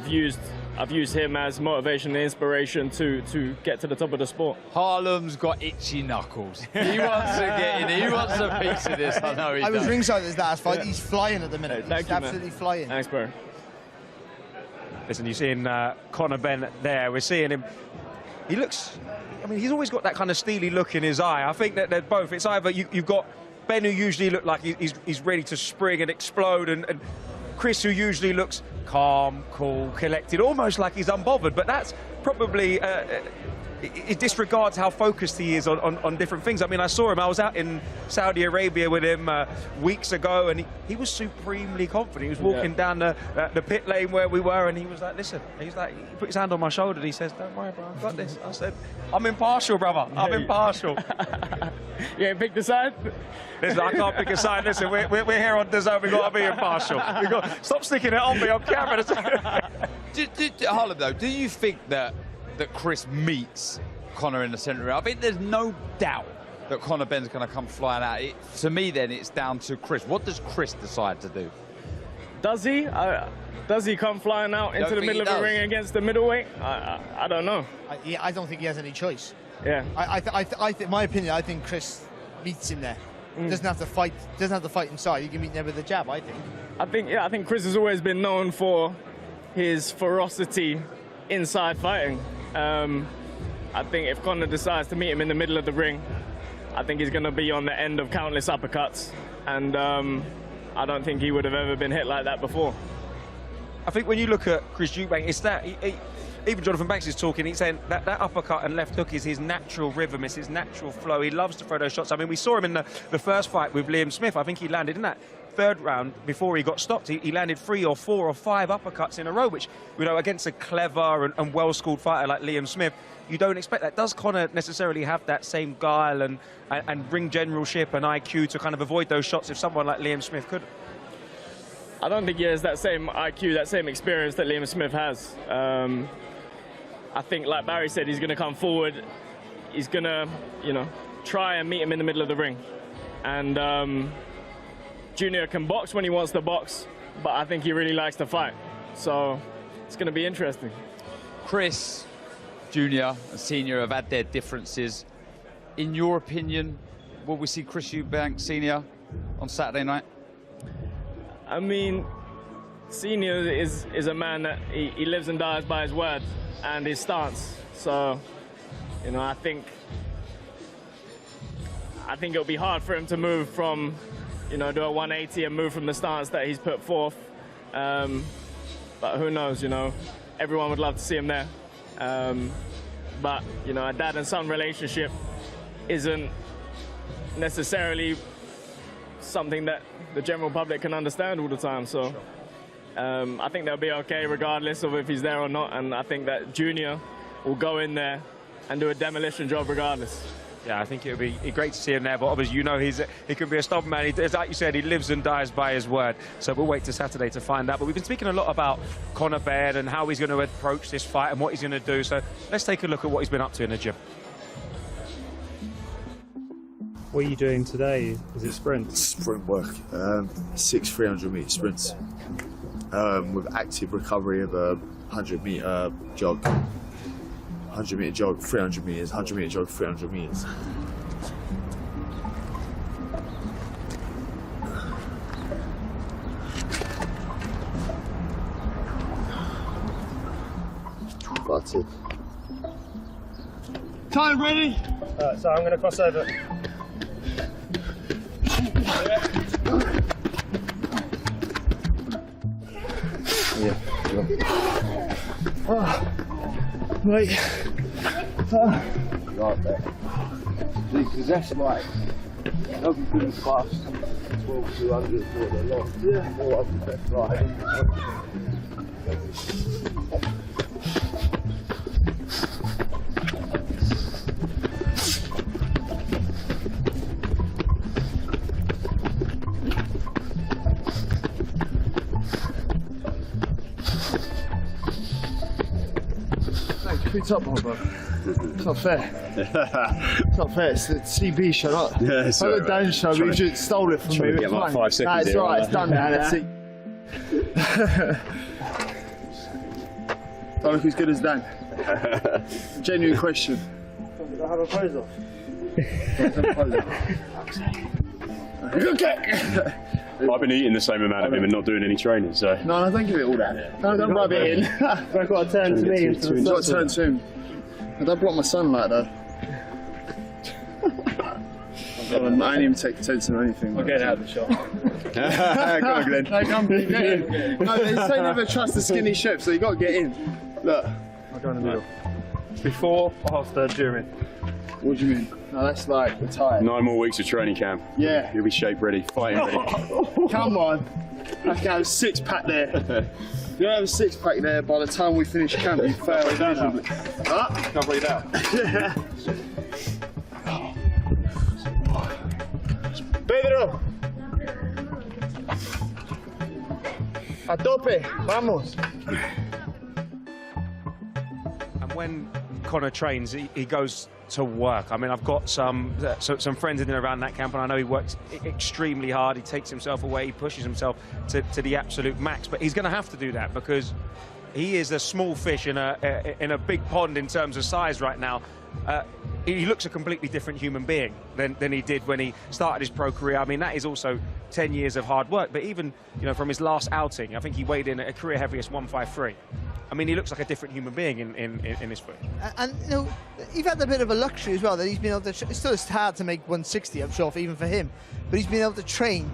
used him as motivation and inspiration to get to the top of the sport. Harlem's got itchy knuckles. He wants to get in. He wants a piece of this. I know he does. I was ringside at his last fight. He's flying at the minute. Hey, he's absolutely flying. Thanks, bro. Listen, you're seeing Conor Benn there. We're seeing him. He looks, I mean, he's always got that kind of steely look in his eye. I think that they're both. It's either you've got Ben, who usually look like he's ready to spring and explode, and Chris, who usually looks calm, cool, collected, almost like he's unbothered. But that's probably it disregards how focused he is on different things. I mean, I saw him. I was out in Saudi Arabia with him weeks ago, and he was supremely confident. He was walking down the pit lane where we were, and he was like, listen, he put his hand on my shoulder, and he says, don't worry, bro, I've got this. I said, I'm impartial, brother. I'm impartial. Yeah, pick the side. Listen, I can't pick a side. Listen, we're here on DAZN. We've got to be impartial. Stop sticking it on me on camera. Harlem, though, do you think that Chris meets Conor in the centre? I think there's no doubt that Conor Benn's going to come flying out. To me, then, it's down to Chris. What does Chris decide to do? Does he? Does he come flying out into the middle of the ring against the middleweight? I don't know. I don't think he has any choice. Yeah. My opinion, I think Chris meets him there. Doesn't have to fight. Doesn't have to fight inside. He can meet there with a jab, I think. I think Chris has always been known for his ferocity inside fighting. I think if Conor decides to meet him in the middle of the ring, I think he's going to be on the end of countless uppercuts, and I don't think he would have ever been hit like that before. I think when you look at Chris Eubank, it's that even Jonathan Banks is talking. He's saying that uppercut and left hook is his natural rhythm, it's his natural flow. He loves to throw those shots. I mean, we saw him in the first fight with Liam Smith. I think he landed in that third round before he got stopped. He landed 3 or 4 or 5 uppercuts in a row, which, you know, against a clever and well-schooled fighter like Liam Smith, you don't expect that. Does Conor necessarily have that same guile and ring generalship and IQ to kind of avoid those shots if someone like Liam Smith could? I don't think he has that same IQ, that same experience that Liam Smith has. I think, like Barry said, he's going to come forward. He's going to, you know, try and meet him in the middle of the ring. And Junior can box when he wants to box, but I think he really likes to fight. So it's going to be interesting. Chris Jr. and Senior have had their differences. In your opinion, will we see Chris Eubank Sr. on Saturday night? I mean, Senior is a man that he lives and dies by his word and his stance. So, you know, I think it'll be hard for him to move from, you know, do a 180 and move from the stance that he's put forth. But who knows, you know, everyone would love to see him there. But, you know, a dad and son relationship isn't necessarily something that the general public can understand all the time. So I think they'll be okay regardless of if he's there or not. And I think that Junior will go in there do a demolition job regardless. Yeah, I think it would be great to see him there, but obviously, you know, he can be a stubborn man. Like you said, he lives and dies by his word. So we'll wait till Saturday to find out. But we've been speaking a lot about Conor Benn and how he's going to approach this fight and what he's going to do. So let's take a look at what he's been up to in the gym. What are you doing today? Is it sprints? Sprint work, 6 300-metre sprints with active recovery of a 100-metre jog. 100-metre jog, 300 metres, 100-metre jog, 300 metres. That's it. Time ready? So I'm going to cross over. Yeah. Right. Right there. Because that's like, everything fast, 12, 200, what a lot. Yeah. More of the best right. It's up, bro. It's not fair. It's not fair. It's the CB shut up. Yeah, it's the down show, you just stole it from me. to get my 5 seconds. Nah, it's here, alright, it's done now. Let's see. Don't look as good as Dan. Genuine question. Did I have a pose off? Okay. I've been eating the same amount of him and not doing any training, so... No, don't give it all that. No, don't rub it in. I've got to turn to me. You've got to turn to him. Don't block my sunlight, though. I ain't even take attention or anything. I'll get out of the shot. Go on, Glenn. No, come get in. No, they say never trust the skinny ship, so you got to get in. Look. I'll go in the middle. Before, after, during. What do you mean? No, that's like retired. 9 more weeks of training camp. Yeah. You'll be shape ready, fighting ready. Come on. I can have a 6-pack there. You don't have a 6-pack there by the time we finish camp, you fail miserably. Huh? Can't breathe out. Pedro. A tope. Vamos. And when Conor trains, he goes to work. I mean, I've got some friends in and around that camp, and I know he works extremely hard. He takes himself away, he pushes himself to the absolute max. But he's going to have to do that because he is a small fish in a big pond in terms of size right now. He looks a completely different human being than he did when he started his pro career. I mean, that is also 10 years of hard work. But even, you know, from his last outing, I think he weighed in at a career heaviest 153. I mean, he looks like a different human being in his foot. And you know, you've had a bit of a luxury as well that he's been able to. It's still hard to make 160, I'm sure, even for him. But he's been able to train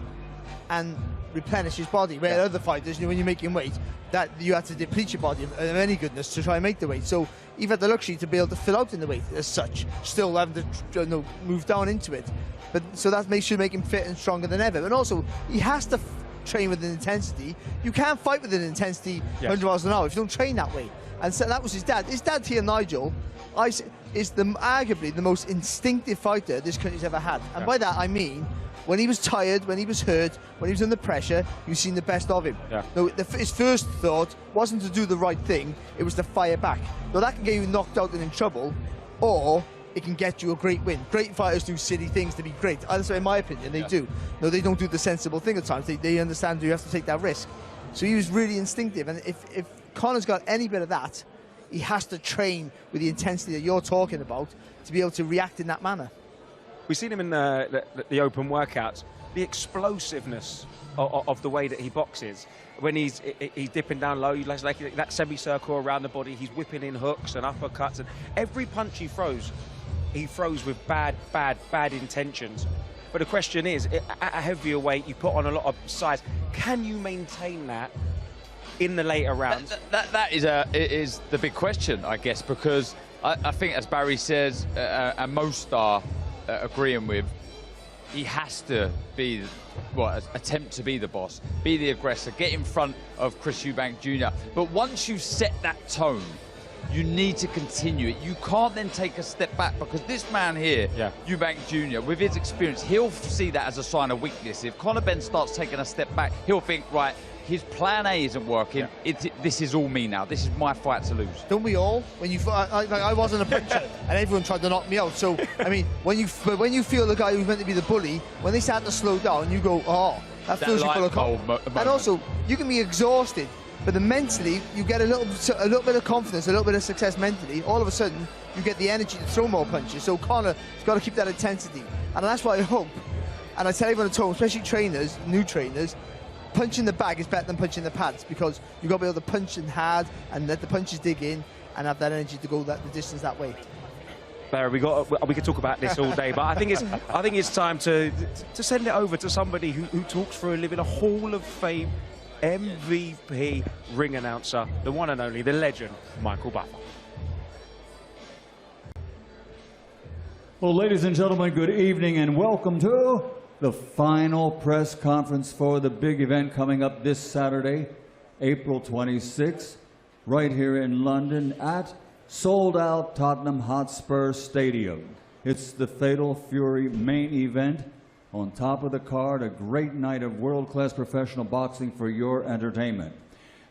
and replenish his body. Where other fighters, you know, when you're making weight, that you have to deplete your body of any goodness to try and make the weight. So you've had the luxury to be able to fill out in the weight as such, still having to move down into it. But so that should make him fit and stronger than ever. And also, he has to train with an intensity. You can't fight with an intensity 100 miles an hour if you don't train that way. And so that was his dad. His dad here, Nigel, is arguably the most instinctive fighter this country's ever had. And by that I mean, when he was tired, when he was hurt, when he was under pressure, you've seen the best of him. No, his first thought wasn't to do the right thing, it was to fire back. Now that can get you knocked out and in trouble, or it can get you a great win. Great fighters do silly things to be great. Also, in my opinion, they do. No, they don't do the sensible thing at times. They understand you have to take that risk. So he was really instinctive. And if Conor's got any bit of that, he has to train with the intensity that you're talking about to be able to react in that manner. We've seen him in the open workouts, the explosiveness of the way that he boxes. When he's dipping down low, like that semicircle around the body, he's whipping in hooks and uppercuts, and every punch he throws with bad intentions. But the question is, at a heavier weight, you put on a lot of size. Can you maintain that in the later rounds? That is the big question, I guess, because I think, as Barry says, and most are agreeing with, he has to be, attempt to be the boss, be the aggressor, get in front of Chris Eubank Jr. But once you set that tone, you need to continue it. You can't then take a step back, because this man here, Eubank Jr., with his experience, he'll see that as a sign of weakness. If Conor Benn starts taking a step back, he'll think, right, his plan A isn't working. This is all me now. This is my fight to lose. Don't we all? When you, I wasn't a puncher, and everyone tried to knock me out. So I mean, when you feel the guy who's meant to be the bully, when they start to slow down, you go, oh, that fills you full of confidence. And also, you can be exhausted, but then mentally, you get a little bit of confidence, a little bit of success mentally. All of a sudden, you get the energy to throw more punches. So Conor's got to keep that intensity, and that's what I hope. And I tell everyone at home, especially trainers, new trainers, punching the bag is better than punching the pads, because you've got to be able to punch in hard and let the punches dig in and have that energy to go the distance that way. Barry, we could talk about this all day, but I think it's time to send it over to somebody who talks for a living, a Hall of Fame MVP ring announcer, the one and only, the legend, Michael Buffer. Well, ladies and gentlemen, good evening and welcome to the final press conference for the big event coming up this Saturday, April 26th, right here in London at sold-out Tottenham Hotspur Stadium. It's the Fatal Fury main event. On top of the card, a great night of world-class professional boxing for your entertainment.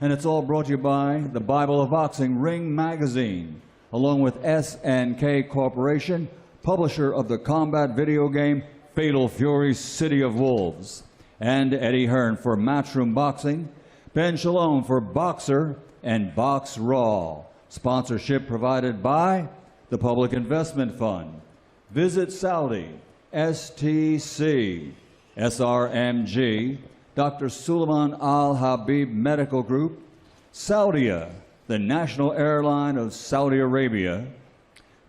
And it's all brought to you by the Bible of Boxing Ring Magazine, along with SNK Corporation, publisher of the combat video game Fatal Fury City of Wolves, and Eddie Hearn for Matchroom Boxing, Ben Shalom for Boxer, and Box Raw. Sponsorship provided by the Public Investment Fund, Visit Saudi, STC, SRMG, Dr. Suleiman Al Habib Medical Group, Saudia, the national airline of Saudi Arabia,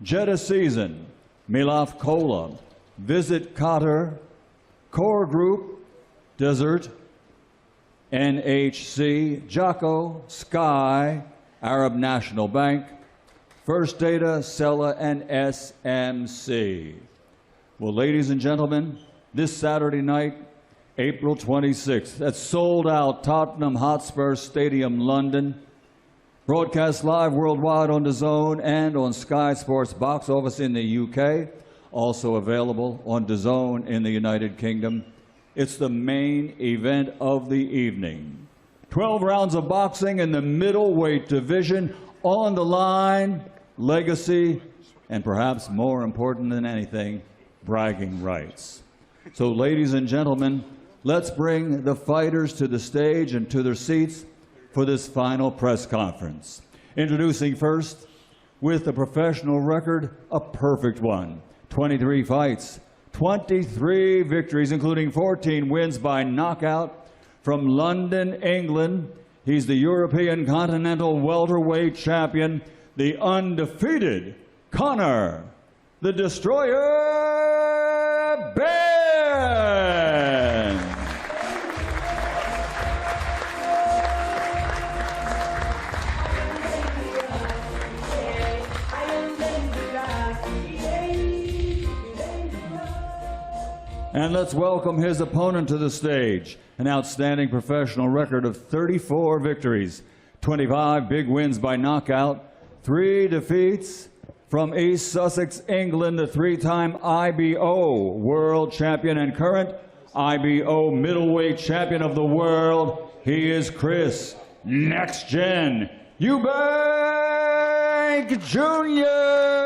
Jeddah Season, Milaf Cola, Visit Qatar, Core Group, Desert, NHC, Jocko, Sky, Arab National Bank, First Data, Sella, and SMC. Well, ladies and gentlemen, this Saturday night, April 26th, at sold-out Tottenham Hotspur Stadium, London, broadcast live worldwide on DAZN and on Sky Sports box office in the UK, also available on DAZN in the United Kingdom. It's the main event of the evening. 12 rounds of boxing in the middleweight division, on the line, legacy, and perhaps more important than anything, bragging rights. So, ladies and gentlemen, let's bring the fighters to the stage and to their seats for this final press conference. Introducing first, with a professional record, a perfect one. 23 fights, 23 victories, including 14 wins by knockout. From London, England, he's the European Continental Welterweight Champion, the undefeated Conor, the Destroyer Benn. And let's welcome his opponent to the stage. An outstanding professional record of 34 victories, 25 big wins by knockout, 3 defeats. From East Sussex, England, the 3-time IBO world champion and current IBO middleweight champion of the world, he is Chris Next Gen Eubank Jr.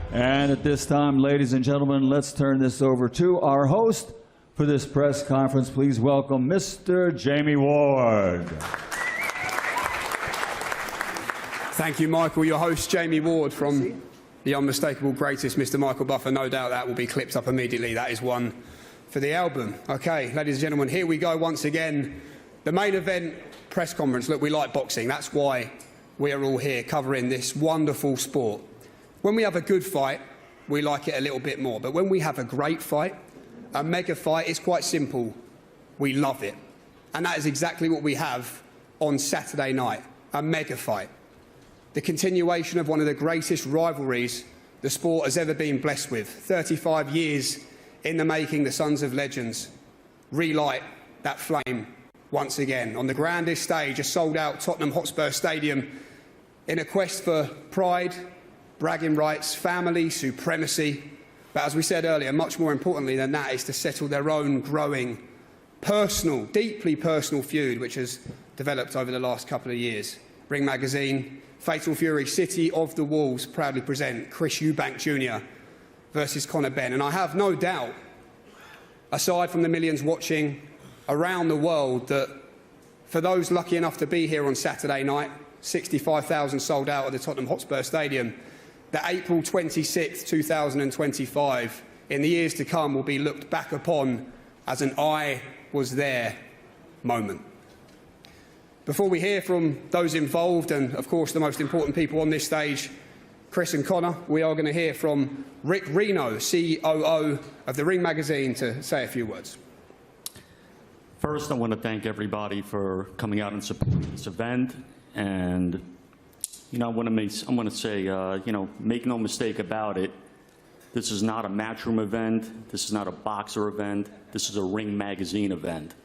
And at this time, ladies and gentlemen, let's turn this over to our host for this press conference. Please welcome Mr. Jamie Ward. Thank you, Michael. Your host, Jamie Ward, from the unmistakable greatest, Mr. Michael Buffer. No doubt that will be clipped up immediately. That is one for the album. Okay, ladies and gentlemen, here we go once again. The main event press conference. Look, we like boxing. That's why we are all here covering this wonderful sport. When we have a good fight, we like it a little bit more. But when we have a great fight, a mega fight, it's quite simple. We love it. And that is exactly what we have on Saturday night, a mega fight. The continuation of one of the greatest rivalries the sport has ever been blessed with. 35 years in the making, the Sons of Legends relight that flame once again on the grandest stage, a sold-out Tottenham Hotspur Stadium, in a quest for pride, bragging rights, family, supremacy. But as we said earlier, much more importantly than that is to settle their own growing, personal, deeply personal feud, which has developed over the last couple of years. Ring Magazine, Fatal Fury, City of the Wolves proudly present Chris Eubank Jr versus Conor Benn. And I have no doubt, aside from the millions watching around the world, that for those lucky enough to be here on Saturday night, 65,000 sold out at the Tottenham Hotspur Stadium, that April 26th, 2025, in the years to come, will be looked back upon as an I was there moment. Before we hear from those involved, and of course the most important people on this stage, Chris and Conor, we are going to hear from Rick Reno, COO of the Ring Magazine, to say a few words. First, I want to thank everybody for coming out and supporting this event. And, you know, I want to say, you know, make no mistake about it. This is not a Matchroom event. This is not a Boxer event. This is a Ring Magazine event.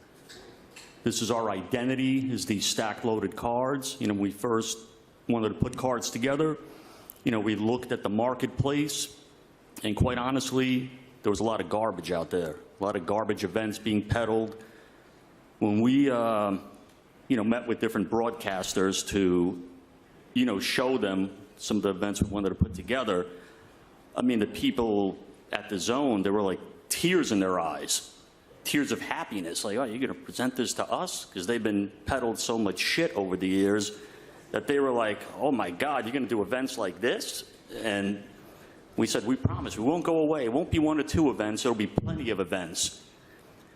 This is our identity, is these stack-loaded cards. You know, we first wanted to put cards together. You know, we looked at the marketplace, and quite honestly, there was a lot of garbage out there, a lot of garbage events being peddled. When we, you know, met with different broadcasters to, you know, show them some of the events we wanted to put together, I mean, the people at the DAZN, there were like tears in their eyes, tears of happiness. Like, oh, you're going to present this to us? Because they've been peddled so much shit over the years that they were like, oh my God, you're going to do events like this? And we said, we promise, we won't go away. It won't be 1 or 2 events. There'll be plenty of events.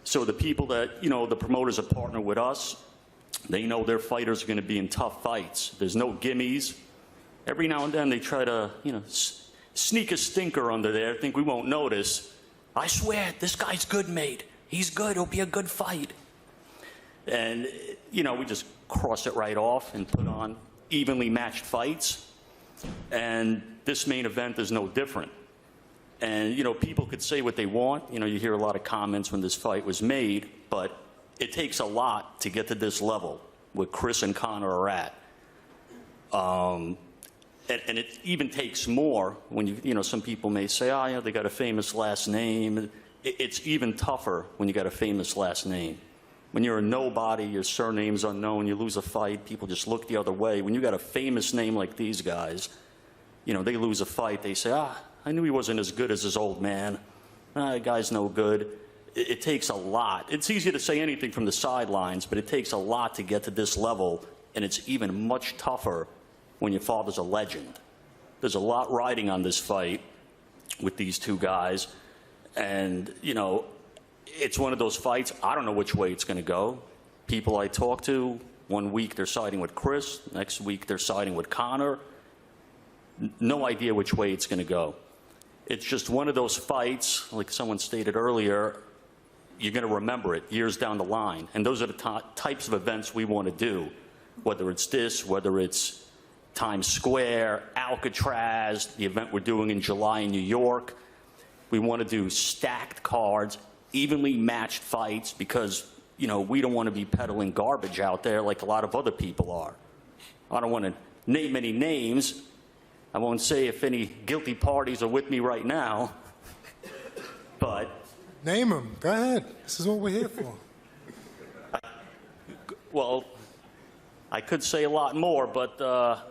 So the people that, you know, the promoters have partnered with us, they know their fighters are going to be in tough fights. There's no gimmies. Every now and then they try to, you know, sneak a stinker under there, think we won't notice. I swear, this guy's good, mate. He's good. It'll be a good fight. And, you know, we just cross it right off and put on evenly matched fights. And this main event is no different. And, you know, people could say what they want. You know, you hear a lot of comments when this fight was made, but it takes a lot to get to this level where Chris and Conor are at. And it even takes more when you know, some people may say, oh, you know, they got a famous last name. It's even tougher when you got a famous last name. When you're a nobody, your surname's unknown, you lose a fight, people just look the other way. When you got a famous name like these guys, you know, they lose a fight, they say, ah, I knew he wasn't as good as his old man. Ah, the guy's no good. It takes a lot. It's easy to say anything from the sidelines, but it takes a lot to get to this level, and it's even much tougher when your father's a legend. There's a lot riding on this fight with these two guys, and, you know, it's one of those fights, I don't know which way it's going to go. People I talk to, 1 week they're siding with Chris, next week they're siding with Conor. No idea which way it's going to go. It's just one of those fights, like someone stated earlier, you're going to remember it years down the line. And those are the types of events we want to do, whether it's this, whether it's Times Square, Alcatraz, the event we're doing in July in New York. We want to do stacked cards, evenly matched fights, because, you know, we don't want to be peddling garbage out there like a lot of other people are. I don't want to name any names. I won't say if any guilty parties are with me right now, but... Name them. Go ahead. This is what we're here for. Well, I could say a lot more, but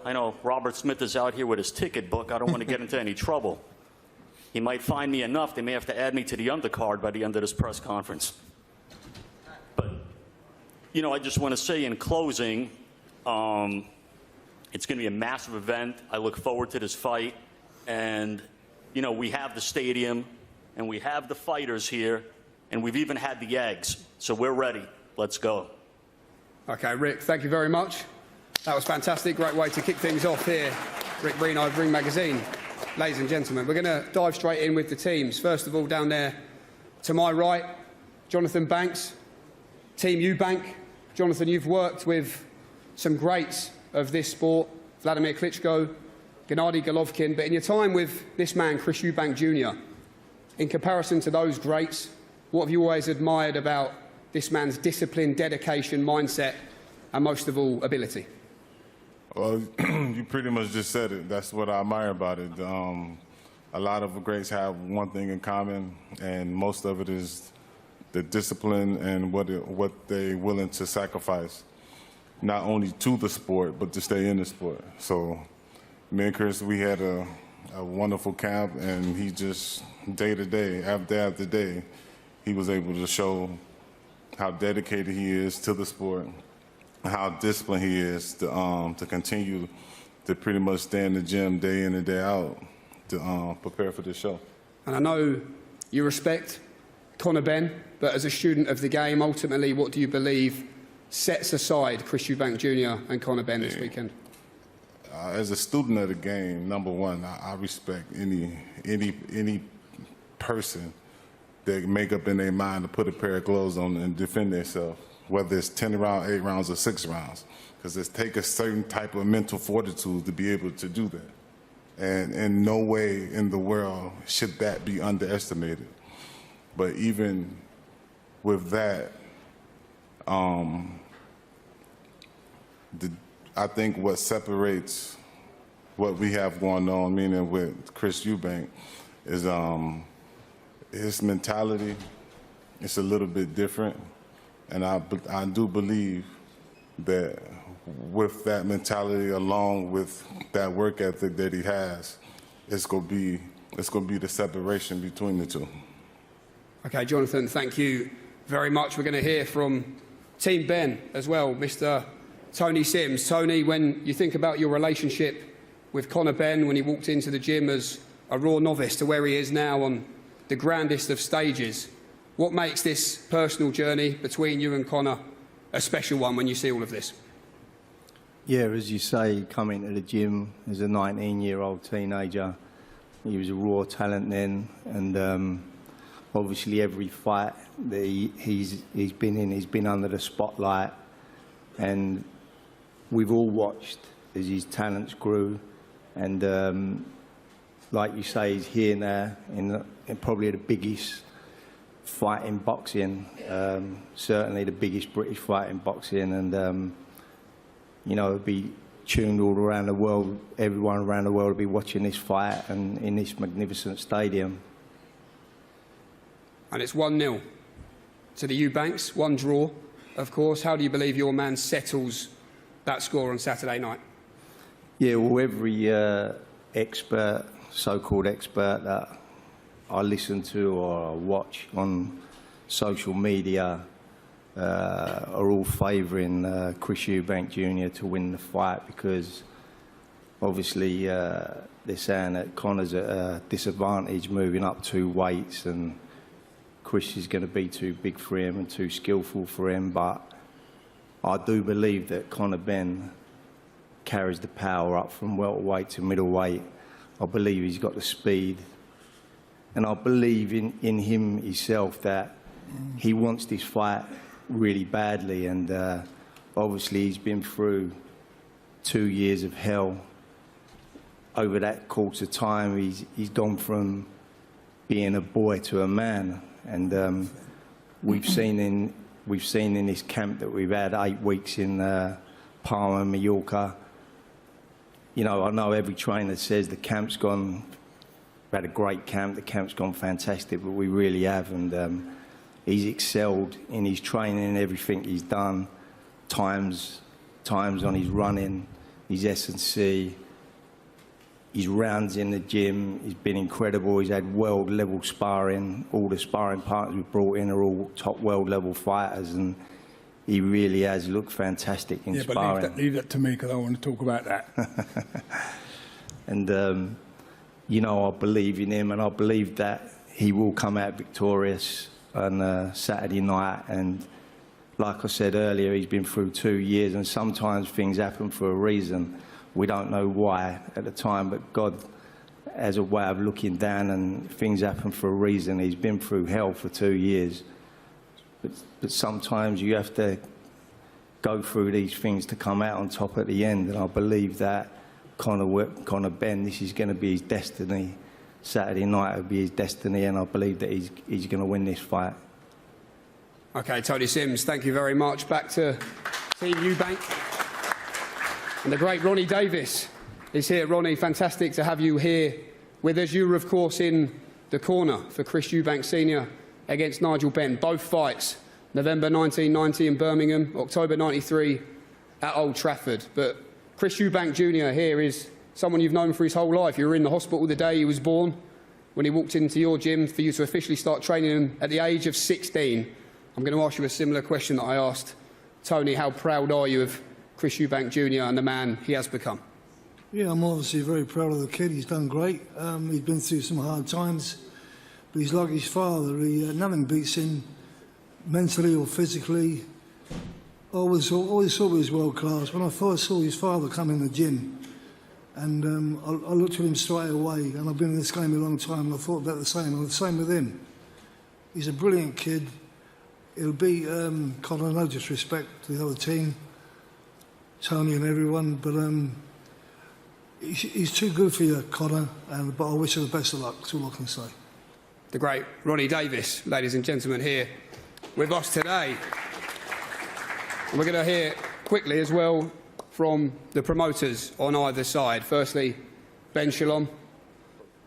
I know Robert Smith is out here with his ticket book. I don't want to get into any trouble. He might find me enough. They may have to add me to the undercard by the end of this press conference. But, you know, I just want to say in closing, it's going to be a massive event. I look forward to this fight. And, you know, we have the stadium, and we have the fighters here, and we've even had the eggs. So we're ready. Let's go. Okay, Rick, thank you very much. That was fantastic. Great way to kick things off here. Rick Reno of Ring Magazine. Ladies and gentlemen, we're going to dive straight in with the teams. First of all, down there to my right, Jonathan Banks, Team Eubank. Jonathan, you've worked with some greats of this sport, Vladimir Klitschko, Gennady Golovkin, but in your time with this man, Chris Eubank Jr., in comparison to those greats, what have you always admired about this man's discipline, dedication, mindset, and most of all, ability? Well, you pretty much just said it. That's what I admire about it. A lot of greats have one thing in common, and most of it is the discipline and what they're willing to sacrifice, not only to the sport, but to stay in the sport. So me and Chris, we had a wonderful camp, and he just, day to day, after day, he was able to show how dedicated he is to the sport, how disciplined he is to continue to pretty much stay in the gym day in and day out to prepare for this show. And I know you respect Conor Benn, but as a student of the game, ultimately, what do you believe sets aside Chris Eubank Jr. and Conor Benn this weekend? As a student of the game, number one, I respect any person that make up in their mind to put a pair of gloves on and defend themselves, whether it's 10 rounds, 8 rounds, or 6 rounds, because it takes a certain type of mental fortitude to be able to do that. And in no way in the world should that be underestimated. But even with that, I think what separates what we have going on, meaning with Chris Eubank, is his mentality. It's a little bit different, and I do believe that with that mentality, along with that work ethic that he has, it's gonna be the separation between the two. Okay, Jonathan, thank you very much. We're going to hear from Team Benn as well, Mr. Tony Sims. Tony, when you think about your relationship with Conor Benn, when he walked into the gym as a raw novice to where he is now on the grandest of stages, what makes this personal journey between you and Conor a special one when you see all of this? Yeah, as you say, coming to the gym as a 19-year-old teenager, he was a raw talent then, and obviously every fight that he's been in, he's been under the spotlight, and we've all watched as his talents grew, and like you say, he's here now in probably the biggest fight in boxing, certainly the biggest British fight in boxing, and you know, it'll be tuned all around the world. Everyone around the world will be watching this fight and in this magnificent stadium. And it's 1-0 to the Eubanks, one draw, of course. How do you believe your man settles that score on Saturday night? Yeah, well, every expert, so-called expert that I listen to or watch on social media are all favouring Chris Eubank Jr. to win the fight, because obviously they're saying that Conor's at a disadvantage moving up 2 weights, and Chris is going to be too big for him and too skillful for him. But I do believe that Conor Benn carries the power up from welterweight to middleweight. I believe he's got the speed, and I believe in him himself that he wants this fight really badly, and obviously he's been through 2 years of hell. Over that course of time, he's gone from being a boy to a man, and we've seen in this camp that we've had 8 weeks in Palma, Mallorca. You know, I know every trainer says the camp's gone, we've had a great camp, the camp's gone fantastic, but we really have, and he's excelled in his training and everything he's done, times on his running, his S&C, his rounds in the gym. He's been incredible. He's had world-level sparring. All the sparring partners we've brought in are all top world-level fighters, and he really has looked fantastic in sparring. But leave that to me, because I want to talk about that. And, you know, I believe in him, and I believe that he will come out victorious on Saturday night. And like I said earlier, he's been through 2 years, and sometimes things happen for a reason. We don't know why at the time, but God has a way of looking down, and things happen for a reason. He's been through hell for 2 years. But sometimes you have to go through these things to come out on top at the end. And I believe that Conor Benn, this is going to be his destiny. Saturday night will be his destiny, and I believe that he's going to win this fight. Okay, Tony Sims, thank you very much. Back to Team Eubank. And the great Ronnie Davis is here. Ronnie, fantastic to have you here with us. You were, of course, in the corner for Chris Eubank Sr. against Nigel Benn. Both fights, November 1990 in Birmingham, October 93 at Old Trafford. But Chris Eubank Jr. here is someone you've known for his whole life. You were in the hospital the day he was born, when he walked into your gym for you to officially start training him at the age of 16. I'm going to ask you a similar question that I asked Tony. How proud are you of Chris Eubank Jr. and the man he has become? Yeah, I'm obviously very proud of the kid. He's done great. He's been through some hard times, but he's like his father. Nothing beats him, mentally or physically. I always thought he was world class. When I first saw his father come in the gym, and I looked at him straight away, and I've been in this game a long time, and I thought about the same. I'm the same with him. He's a brilliant kid. He'll beat Conor, no disrespect to the other team, Tony and everyone, but he's too good for you, Conor, but I wish him the best of luck. That's all I can say. The great Ronnie Davis, ladies and gentlemen, here with us today. And we're going to hear quickly as well from the promoters on either side. Firstly, Ben Shalom.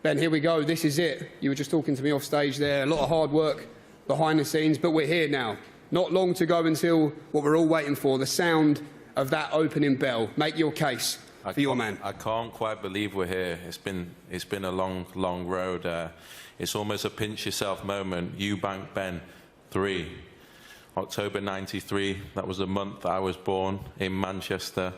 Ben, here we go. This is it. You were just talking to me off stage there. A lot of hard work behind the scenes, but we're here now. Not long to go until what we're all waiting for, the sound of that opening bell. Make your case for your man. I can't quite believe we're here. It's been a long road. It's almost a pinch yourself moment. Eubank Benn 3. October 93, that was the month that I was born in Manchester,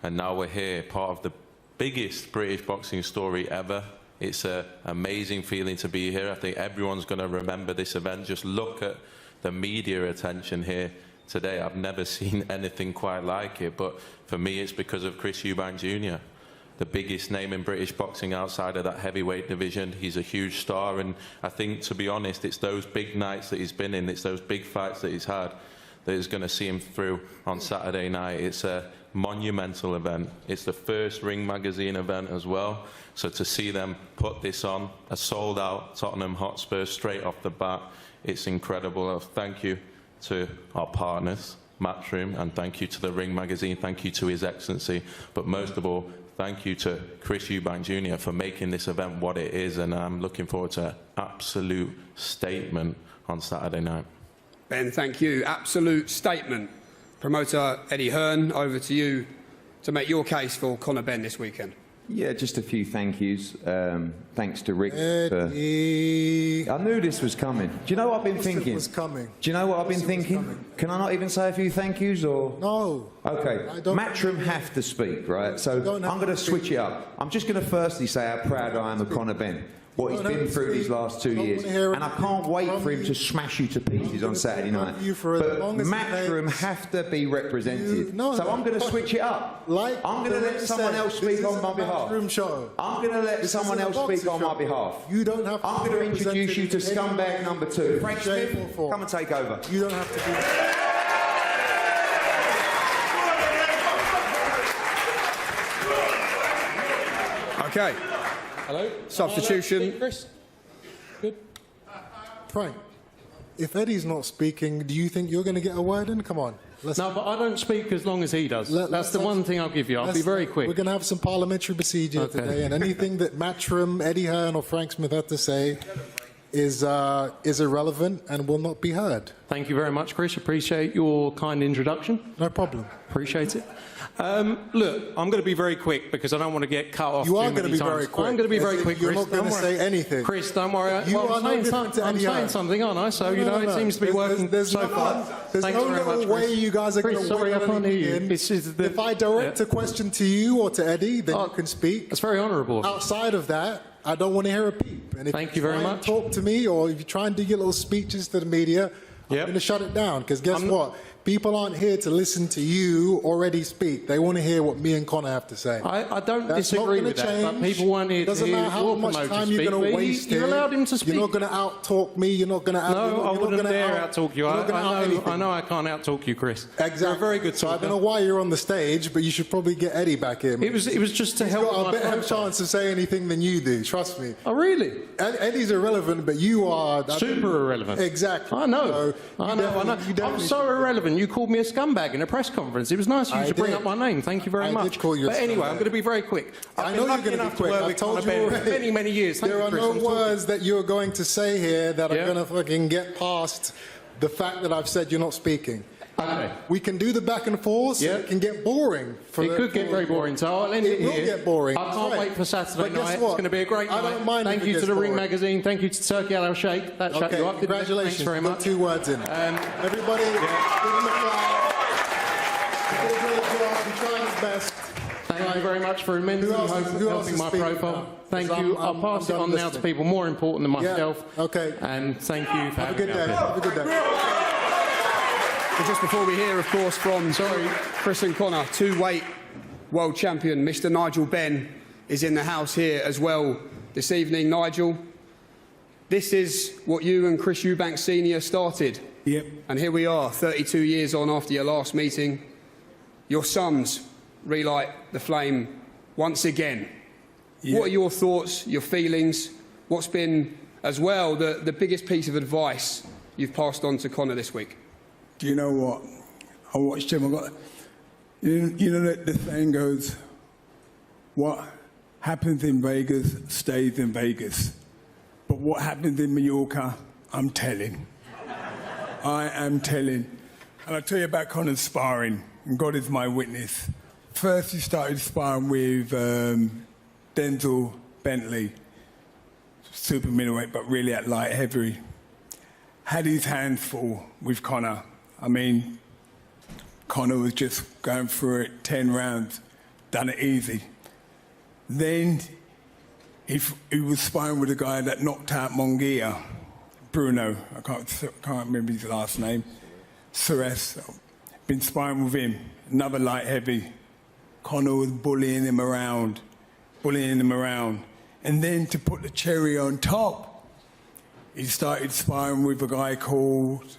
and now we're here, part of the biggest British boxing story ever. It's an amazing feeling to be here. I think everyone's going to remember this event. Just look at the media attention here today. I've never seen anything quite like it, but for me it's because of Chris Eubank Jr., the biggest name in British boxing outside of that heavyweight division. He's a huge star, and I think, to be honest, it's those big nights that he's been in, it's those big fights that he's had that is going to see him through on Saturday night. It's a monumental event. It's the first Ring Magazine event as well, so to see them put this on, a sold-out Tottenham Hotspur straight off the bat, it's incredible. Thank you to our partners, Matchroom, and thank you to the Ring Magazine, thank you to His Excellency, but most of all, thank you to Chris Eubank Jr. for making this event what it is, and I'm looking forward to an absolute statement on Saturday night. Ben, thank you. Absolute statement. Promoter Eddie Hearn, over to you to make your case for Conor Benn this weekend. Yeah, just a few thank yous. Thanks to Rick. I knew this was coming. Do you know what I've been thinking? Was coming. Do you know what I've been thinking? Can I not even say a few thank yous, or? No. Okay. Matchroom have to speak, right? So I'm going to switch it up. I'm just going to firstly say how proud I am of Conor Benn. What he's been through these last 2 years. And I can't wait for him to smash you to pieces on Saturday night. But Matchroom have to be represented. So I'm going to switch it up. I'm going to let someone else speak on my behalf. I'm going to let someone else speak on my behalf. You don't have to. I'm going to introduce you to scumbag number 2. Frank Smith, come and take over. You don't have to do that. Okay. Hello? Substitution. Chris? Good. Frank, if Eddie's not speaking, do you think you're going to get a word in? Come on. No, but I don't speak as long as he does. That's the one thing I'll give you. I'll be very quick. We're going to have some parliamentary procedure today, and anything that Matchroom, Eddie Hearn or Frank Smith have to say is irrelevant and will not be heard. Thank you very much, Chris. Appreciate your kind introduction. No problem. Appreciate it. Look, I'm going to be very quick because I don't want to get cut off. You are going to be very quick. I'm going to be very quick, You're Chris. not going to say anything. Chris, don't worry. You well, are I'm saying something, aren't I? So, it seems to be working so far. There's Thanks no very much, little way Chris. you guys are going to sorry, I can't hear you. If I direct a question to you or to Eddie, then you can speak. That's very honourable. Outside of that, I don't want to hear a peep. And if Thank you very much. Talk to me, or if you try and do your little speeches to the media, I'm going to shut it down. Because guess what? People aren't here to listen to you already speak. They want to hear what me and Conor have to say. I don't That's disagree not with gonna that, but change. people weren't here to Doesn't hear matter how your much promoter time speak, you're going but to waste you here. allowed him to speak. You're not going to out-talk me. You're not going to out... No, I wouldn't dare gonna out-talk you. You're not gonna out anything. I know I can't out-talk you, Chris. Exactly. You're a very good So I talker. don't know why you're on the stage, but you should probably get Eddie back here. It was just to He's help got my a better profile. chance to say anything than you do, trust me. Oh, really? Eddie's irrelevant, but you are... Super irrelevant. Exactly. I know. So I know. I'm so irrelevant. You called me a scumbag in a press conference. It was nice of you to bring up my name. Thank you very much. I did call you a But anyway, scumbag. I'm going to be very quick. I know you're going to be quick. I told you already. Many, many years. Thank There you, are Chris. no I'm talking. words that you're going to say here that are going to fucking get past the fact that I've said you're not speaking. Okay. We can do the back and forth. So it can get boring. It could get very boring, so I'll end it here. It will get boring. I can't wait for Saturday But guess night. It's what? going to be a great night. I don't mind Thank if it you to gets the Ring boring. magazine. Thank you to Turkey Al Sheikh. That shut Okay, you up. didn't it? congratulations. Thanks very Got much. 2 words in. Everybody, give him a clap. He did a great job. He tried his best. Thank you very much for immensely helping my profile. Thank you. I'll pass it on now to people more important than myself. Okay. And thank you for Have a good day. Have a good day. But just before we hear, of course, from Chris and Conor, 2-weight world champion Mr. Nigel Benn is in the house here as well this evening. Nigel, this is what you and Chris Eubank Sr. started. Yep. And here we are, 32 years on after your last meeting. Your sons relight the flame once again. Yeah. What are your thoughts, your feelings? What's been, as well, the biggest piece of advice you've passed on to Conor this week? Do you know what? I watched him. You know that the saying goes, what happens in Vegas stays in Vegas. But what happens in Mallorca, I'm telling. I am telling. And I'll tell you about Conor's sparring, and God is my witness. First, he started sparring with Denzel Bentley, super middleweight, but really at light heavy. Had his hands full with Conor. I mean, Conor was just going through it, 10 rounds, done it easy. Then he was sparring with a guy that knocked out Munguia, Bruno, I can't remember his last name, Suarez. Been sparring with him, another light heavy. Conor was bullying him around. And then to put the cherry on top, he started sparring with a guy called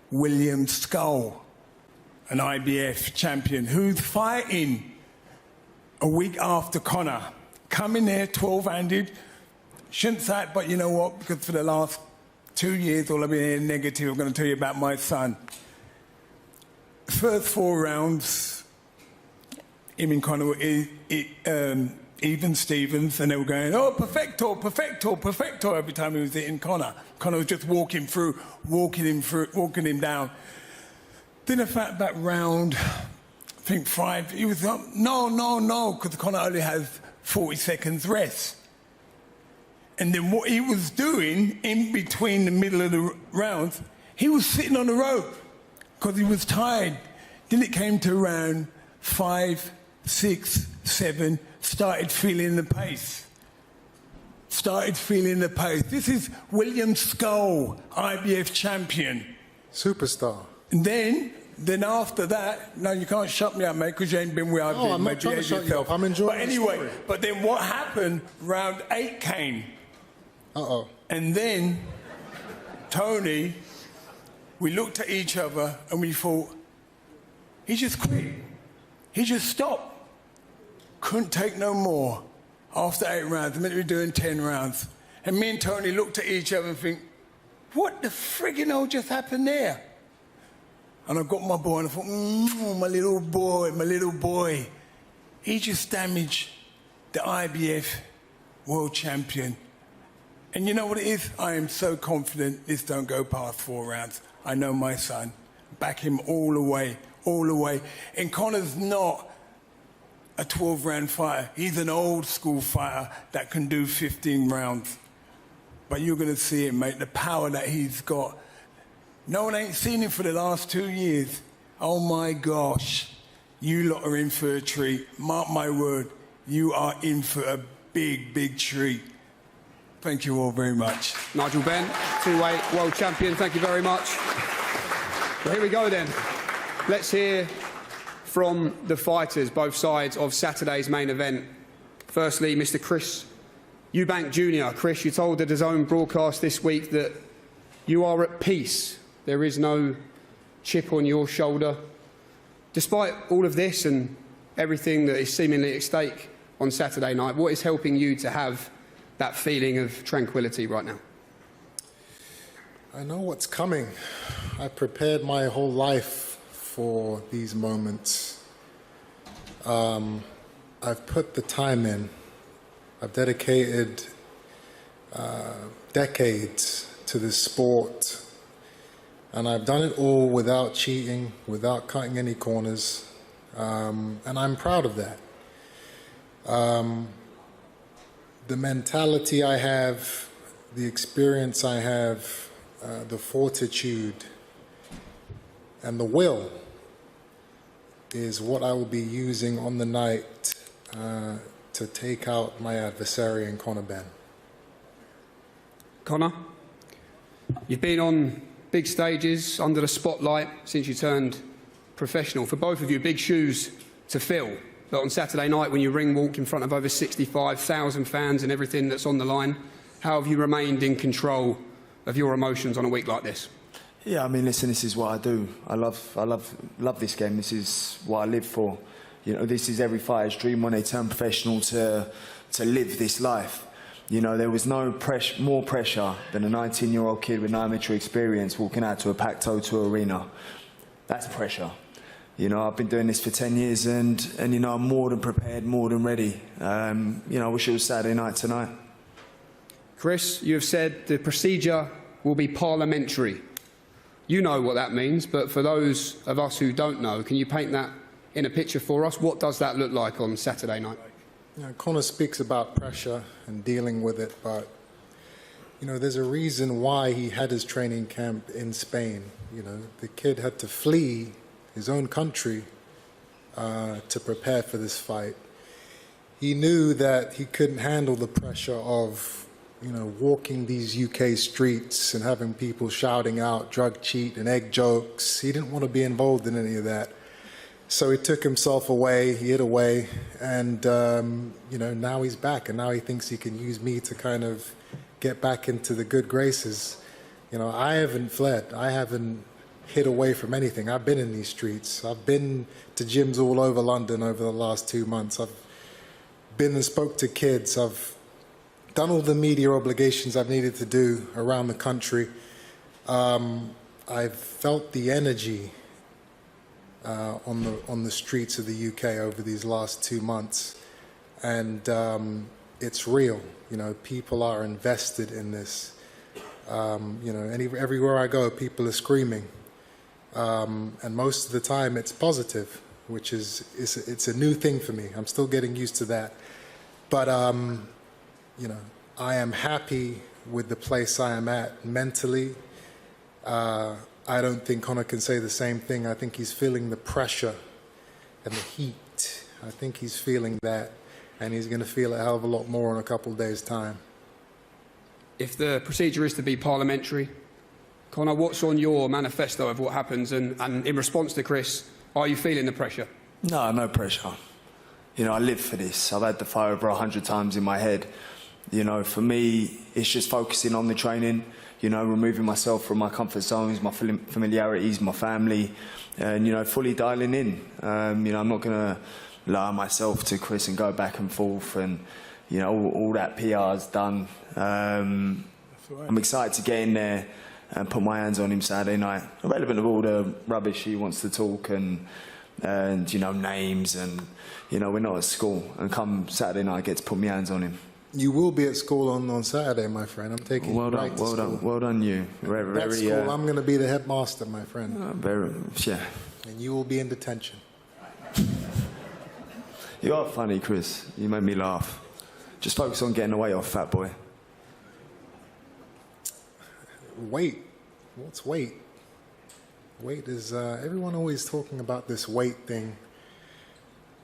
William Skull, an IBF champion, who's fighting a week after Conor. Coming there 12-handed. Shouldn't say it, but you know what? Because for the last 2 years, all I've been hearing negative, I'm going to tell you about my son. First 4 rounds, him and Conor were even Stevens, and they were going, oh, perfecto, perfecto, perfecto, every time he was hitting Conor. Conor was just walking him down. Then about round, I think 5, he was like, no, because Conor only has 40 seconds rest. And then what he was doing in between the middle of the rounds, he was sitting on the rope because he was tired. Then it came to round 5, 6, 7, started feeling the pace. This is William Skull, IBF champion. Superstar. And then after that, no, you can't shut me up, mate, because you ain't been where I've been. I'm not trying to shut you up. I'm enjoying But anyway, the story. but then what happened, round 8 came. Uh-oh. And then, Tony, we looked at each other and we thought, he just quit. He just stopped. Couldn't take no more. After 8 rounds, I meant to be doing 10 rounds. And me and Tony looked at each other and think, what the friggin' hell just happened there? And I got my boy and I thought, my little boy. He just damaged the IBF world champion. And you know what it is? I am so confident this don't go past 4 rounds. I know my son. Back him all the way. And Conor's not a 12-round fighter. He's an old-school fighter that can do 15 rounds. But you're going to see him, mate, the power that he's got. No one ain't seen him for the last 2 years. Oh, my gosh. You lot are in for a treat. Mark my word. You are in for a big, big treat. Thank you all very much. Nigel Benn, 2-weight world champion, thank you very much. Well, here we go then. Let's hear from the fighters, both sides of Saturday's main event. Firstly, Mr. Chris Eubank Jr. Chris, you told the DAZN broadcast this week that you are at peace. There is no chip on your shoulder. Despite all of this and everything that is seemingly at stake on Saturday night, what is helping you to have that feeling of tranquility right now? I know what's coming. I prepared my whole life for these moments. I've put the time in. I've dedicated decades to this sport, and I've done it all without cheating, without cutting any corners, and I'm proud of that. The mentality I have, the experience I have, the fortitude and the will is what I will be using on the night to take out my adversary in Conor Benn. Conor, you've been on big stages, under the spotlight, since you turned professional. For both of you, big shoes to fill. But on Saturday night, when you ring walk in front of over 65,000 fans and everything that's on the line, how have you remained in control of your emotions on a week like this? Yeah, I mean, listen, this is what I do. I love this game. This is what I live for. You know, this is every fighter's dream when they turn professional to live this life. You know, there was no more pressure than a 19-year-old kid with no amateur experience walking out to a packed O2 arena. That's pressure. You know, I've been doing this for 10 years and you know, I'm more than prepared, more than ready. You know, I wish it was Saturday night tonight. Chris, you have said the procedure will be parliamentary. You know what that means, but for those of us who don't know, can you paint that in a picture for us? What does that look like on Saturday night? You know, Conor speaks about pressure and dealing with it, but you know, there's a reason why he had his training camp in Spain. You know, the kid had to flee his own country to prepare for this fight. He knew that he couldn't handle the pressure of, you know, walking these UK streets and having people shouting out drug cheat and egg jokes. He didn't want to be involved in any of that. So he took himself away, he hid away, and you know, now he's back, and now he thinks he can use me to kind of get back into the good graces. You know, I haven't fled. I haven't hid away from anything. I've been in these streets. I've been to gyms all over London over the last 2 months. I've been and spoke to kids. I've done all the media obligations I've needed to do around the country. I've felt the energy on the streets of the UK over these last 2 months, and it's real. You know, people are invested in this. You know, everywhere I go, people are screaming. And most of the time it's positive, which is it's a new thing for me. I'm still getting used to that. But, you know, I am happy with the place I am at mentally. I don't think Conor can say the same thing. I think he's feeling the pressure and the heat. I think he's feeling that, and he's going to feel a hell of a lot more in a couple of days' time. If the procedure is to be parliamentary, Conor, what's on your manifesto of what happens? And in response to Chris, are you feeling the pressure? No pressure. You know, I live for this. I've had the fight over 100 times in my head. You know, for me, it's just focusing on the training, you know, removing myself from my comfort zones, my familiarities, my family, and, you know, fully dialing in. You know, I'm not going to allow myself to Chris and go back and forth and, you know, all that PR's done. I'm excited to get in there and put my hands on him Saturday night, irrelevant of all the rubbish he wants to talk and you know, names, and you know, we're not at school, and come Saturday night I get to put my hands on him. You will be at school on Saturday, my friend. I'm taking you right to school. Well done you. At school, I'm going to be the headmaster, my friend. Yeah. And you will be in detention. You are funny, Chris. You made me laugh. Just focus on getting away off, fat boy. Weight. What's weight? Weight is, everyone always talking about this weight thing.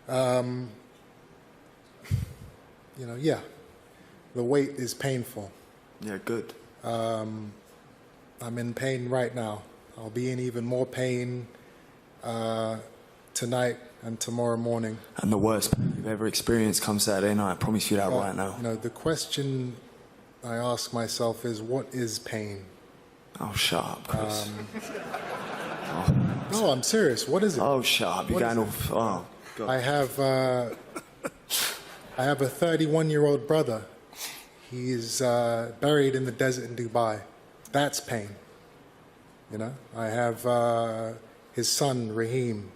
You know, yeah, the weight is painful. Yeah, good. I'm in pain right now. I'll be in even more pain tonight and tomorrow morning. And the worst pain you've ever experienced comes Saturday night. I promise you that right now. You know, the question I ask myself is, what is pain? Oh, shut up, Chris. No, I'm serious. What is it? Oh, shut up. You're going off. Oh, God. I have a 31-year-old brother. He's buried in the desert in Dubai. That's pain. You know, I have his son, Raheem,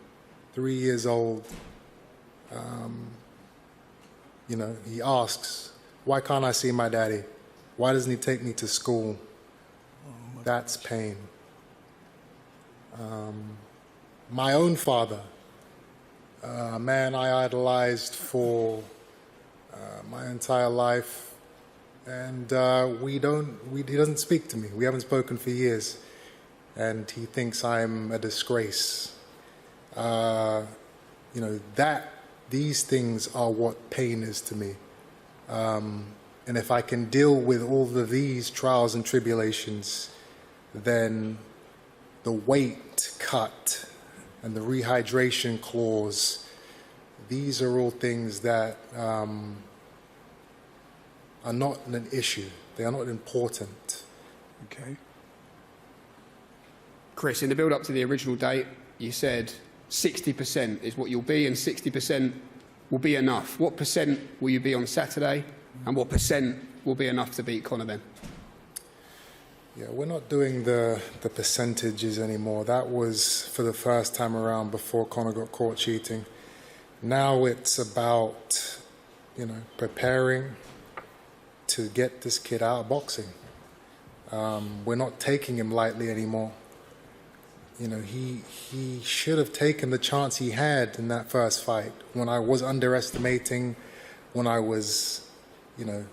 3 years old. You know, he asks, why can't I see my daddy? Why doesn't he take me to school? That's pain. My own father, a man I idolized for my entire life, and he doesn't speak to me. We haven't spoken for years, and he thinks I'm a disgrace. You know, these things are what pain is to me. And if I can deal with all of these trials and tribulations, then the weight cut and the rehydration clause, these are all things that are not an issue. They are not important. Okay. Chris, in the build-up to the original date, you said 60% is what you'll be and 60% will be enough. What percent will you be on Saturday and what percent will be enough to beat Conor Benn? Yeah, we're not doing the percentages anymore. That was for the first time around before Conor got caught cheating. Now it's about, you know, preparing to get this kid out of boxing. We're not taking him lightly anymore. You know, he should have taken the chance he had in that first fight. When I was underestimating, when I was, you know,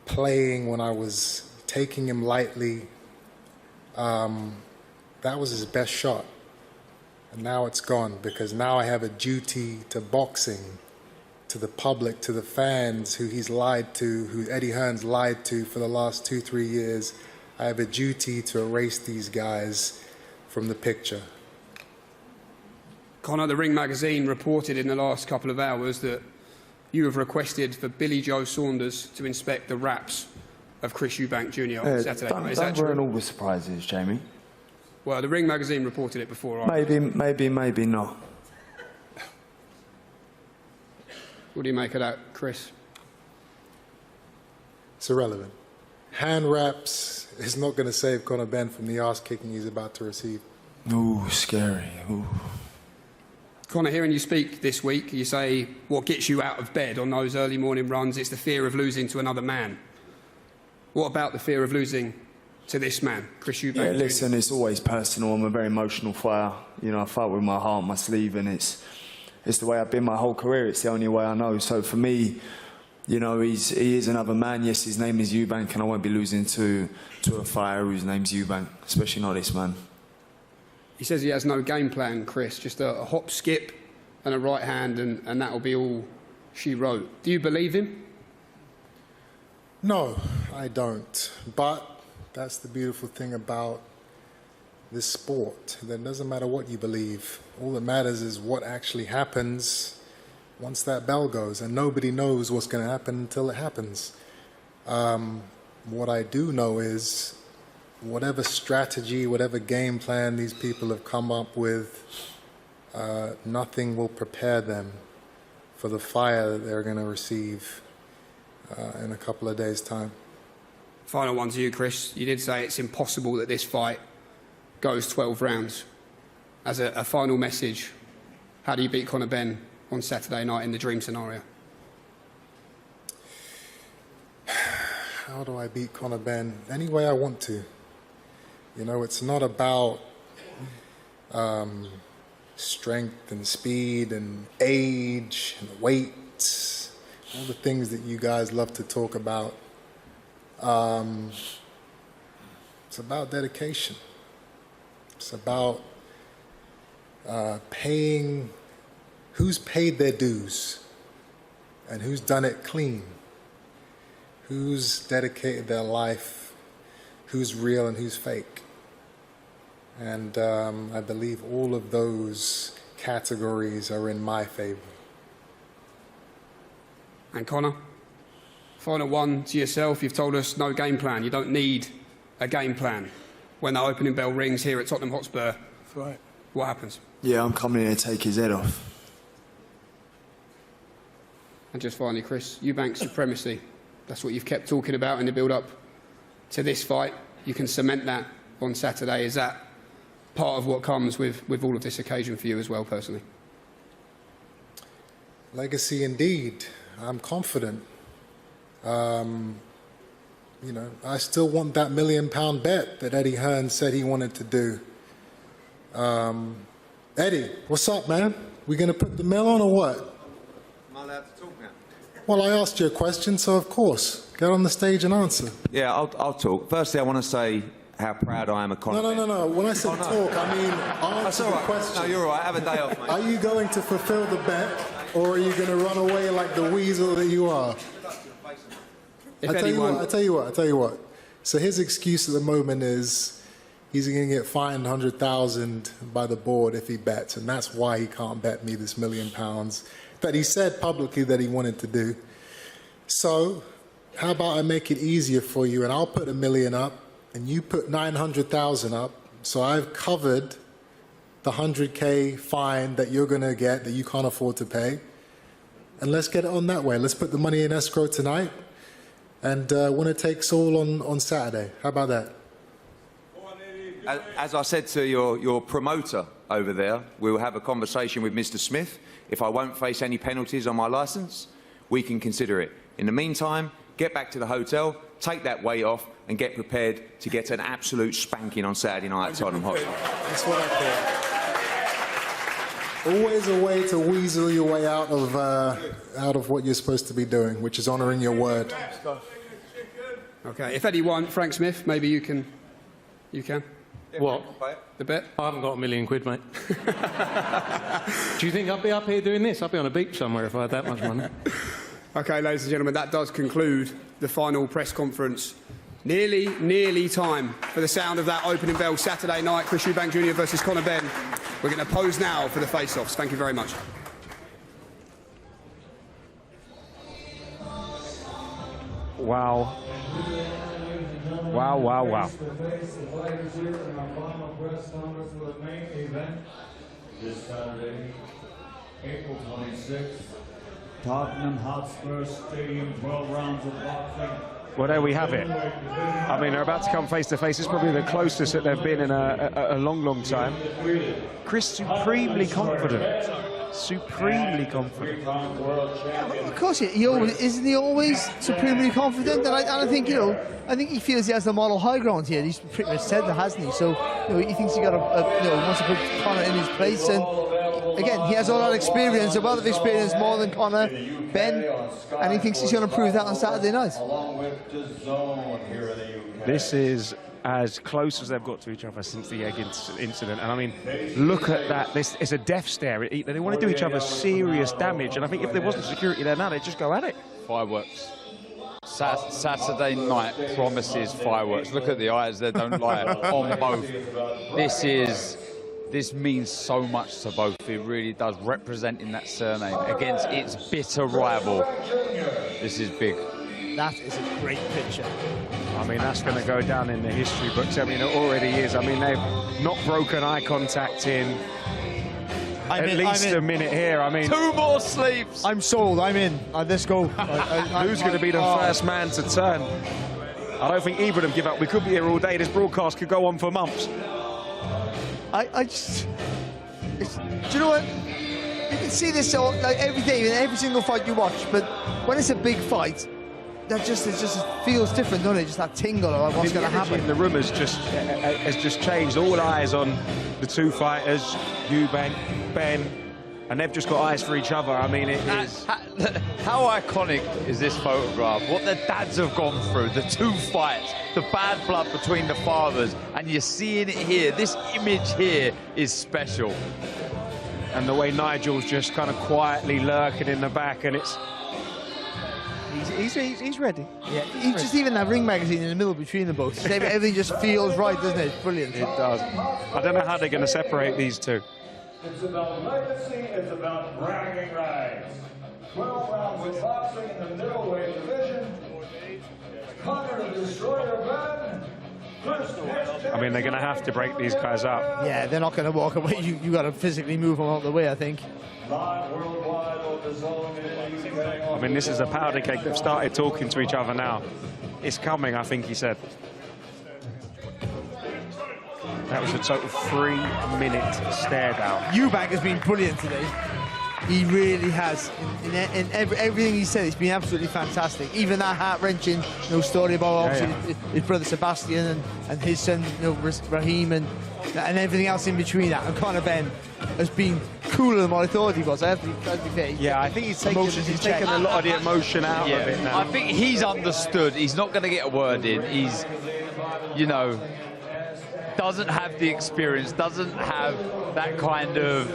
playing, when I was taking him lightly, that was his best shot. And now it's gone, because now I have a duty to boxing, to the public, to the fans who he's lied to, who Eddie Hearn's lied to for the last 2-3 years. I have a duty to erase these guys from the picture. Conor, the Ring magazine reported in the last couple of hours that you have requested for Billy Joe Saunders to inspect the raps of Chris Eubank Jr. on Saturday. Don't ruin all the surprises, Jamie. Well, the Ring magazine reported it before. Maybe not. What do you make of that, Chris? It's irrelevant. Hand wraps is not going to save Conor Benn from the arse kicking he's about to receive. Ooh, scary. Ooh. Conor, hearing you speak this week, you say what gets you out of bed on those early morning runs, it's the fear of losing to another man. What about the fear of losing to this man, Chris Eubank Jr.? Yeah, listen, it's always personal. I'm a very emotional fighter. You know, I fight with my heart on my sleeve, and it's the way I've been my whole career. It's the only way I know. So for me, you know, he is another man. Yes, his name is Eubank, and I won't be losing to a fighter whose name's Eubank, especially not this man. He says he has no game plan, Chris, just a hop, skip and a right hand, and that'll be all she wrote. Do you believe him? No, I don't. But that's the beautiful thing about this sport. That doesn't matter what you believe. All that matters is what actually happens once that bell goes, and nobody knows what's going to happen until it happens. What I do know is whatever strategy, whatever game plan these people have come up with, nothing will prepare them for the fire that they're going to receive in a couple of days' time. Final one to you, Chris. You did say it's impossible that this fight goes 12 rounds. As a final message, how do you beat Conor Benn on Saturday night in the dream scenario? How do I beat Conor Benn? Any way I want to. You know, it's not about strength and speed and age and weight, all the things that you guys love to talk about. It's about dedication. It's about paying, who's paid their dues and who's done it clean, who's dedicated their life, who's real and who's fake. And I believe all of those categories are in my favor. And Conor, final one to yourself. You've told us no game plan. You don't need a game plan. When the opening bell rings here at Tottenham Hotspur, That's right. what happens? Yeah, I'm coming in to take his head off. And just finally, Chris, Eubank supremacy. That's what you've kept talking about in the build-up to this fight. You can cement that on Saturday. Is that part of what comes with all of this occasion for you as well, personally? Legacy indeed. I'm confident. You know, I still want that £1 million bet that Eddie Hearn said he wanted to do. Eddie, what's up, man? We gonna put the mill on or what? Am I allowed to talk now? Well, I asked you a question, so of course, get on the stage and answer. Yeah, I'll talk. Firstly, I want to say how proud I am of Conor. No. When I said talk, I mean answer the question. No, you're all right. Have a day off, mate. Are you going to fulfill the bet, or are you going to run away like the weasel that you are? I tell you what. So his excuse at the moment is he's going to get fined 100,000 by the board if he bets, and that's why he can't bet me this £1 million that he said publicly that he wanted to do. So how about I make it easier for you, and I'll put $1 million up, and you put 900,000 up. So I've covered the 100K fine that you're going to get that you can't afford to pay, and let's get it on that way. Let's put the money in escrow tonight. And winner takes all on Saturday. How about that? As I said to your promoter over there, we'll have a conversation with Mr. Smith. If I won't face any penalties on my licence, we can consider it. In the meantime, get back to the hotel, take that weight off, and get prepared to get an absolute spanking on Saturday night at Tottenham Hotspur. That's what I thought. Always a way to weasel your way out of what you're supposed to be doing, which is honouring your word. Okay, if Eddie won, Frank Smith, maybe you can. What? The bet? I haven't got £1 million, mate. Do you think I'd be up here doing this? I'd be on a beach somewhere if I had that much money. Okay, ladies and gentlemen, that does conclude the final press conference. Nearly time for the sound of that opening bell Saturday night. Chris Eubank Jr versus Conor Benn. We're going to pose now for the face-offs. Thank you very much. Wow. Wow. This Saturday, April 26th, Tottenham Hotspur Stadium, 12 rounds of boxing. Well, there we have it. I mean, they're about to come face-to-face. It's probably the closest that they've been in a long time. Chris, supremely confident. Supremely confident. Yeah, of course, isn't he always supremely confident? And I think, I think he feels he has the moral high ground here. He's pretty much said that, hasn't he? So, he thinks he wants to put Conor in his place. And again, he has all that experience, a wealth of experience, more than Conor Benn, and he thinks he's going to prove that on Saturday night. Along with DAZN here in the UK. This is as close as they've got to each other since the egg incident. And I mean, look at that. This is a death stare. They want to do each other serious damage. And I think if there wasn't security there now, they'd just go at it. Fireworks. Saturday night promises fireworks. Look at the eyes, they don't lie on both. This means so much to both. It really does, representing that surname against its bitter rival. This is big. That is a great picture. I mean, that's going to go down in the history books. I mean, it already is. I mean, they've not broken eye contact in at least a minute here. I mean, 2 more sleeps. I'm sold. I'm in. Let's go. Who's going to be the first man to turn? I don't think either of them give up. We could be here all day. This broadcast could go on for months. Do you know what? You can see this like every day in every single fight you watch, but when it's a big fight, it just feels different, doesn't it? Just that tingle of what's going to happen. The room has just changed. All eyes on the two fighters, Eubank, Benn, and they've just got eyes for each other. I mean, it is. How iconic is this photograph? What the dads have gone through, the 2 fights, the bad blood between the fathers, and you're seeing it here. This image here is special. And the way Nigel's just kind of quietly lurking in the back, and it's He's ready. Yeah, just even that ring magazine in the middle between them both. Everything just feels right, doesn't it? Brilliant. It does. I don't know how they're going to separate these two. It's about legacy, it's about bragging rights. 12 rounds of boxing in the middleweight division. Conor the Destroyer Benn. I mean, they're going to have to break these guys up. Yeah, they're not going to walk away. You got to physically move them out of the way, I think. I mean, this is a powder keg. They've started talking to each other now. It's coming, I think he said. That was a total 3-minute stare down. Eubank has been brilliant today. He really has. In everything he said, it's been absolutely fantastic. Even that heart-wrenching story about obviously his brother Sebastian and his son Raheem and everything else in between that. And Conor Benn has been cooler than what I thought he was. I have to be fair. Yeah, I think he's taken a lot of the emotion out of it now. I think he's understood. He's not going to get a word in. He's, you know, doesn't have the experience, doesn't have that kind of,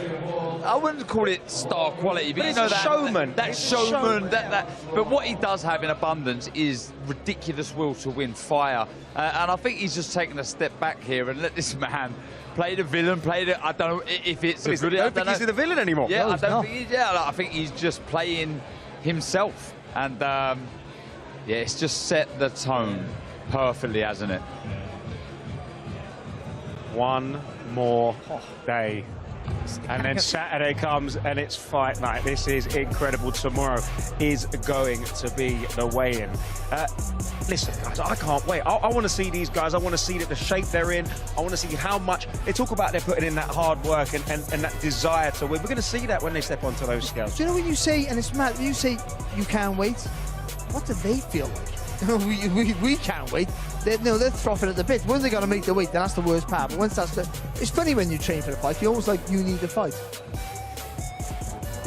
I wouldn't call it star quality, but you know, that showman. That showman. But what he does have in abundance is ridiculous will to win, fire. And I think he's just taken a step back here and let this man play the villain, I don't know if it's a good... I don't think he's the villain anymore. Yeah, no, I don't think I think he's just playing himself. And, yeah, it's just set the tone perfectly, hasn't it? One more day. And then Saturday comes and it's fight night. This is incredible. Tomorrow is going to be the weigh-in. Listen, guys, I can't wait. I want to see these guys. I want to see the shape they're in. I want to see how much... They talk about they're putting in that hard work and that desire to win. We're going to see that when they step onto those scales. Do you know when you say, and it's mad, when you say you can't wait, what do they feel like? we can't wait. They're frothing at the bit. Once they got to make the weight, then that's the worst part. But once that's it's funny when you train for the fight. You're almost like you need the fight.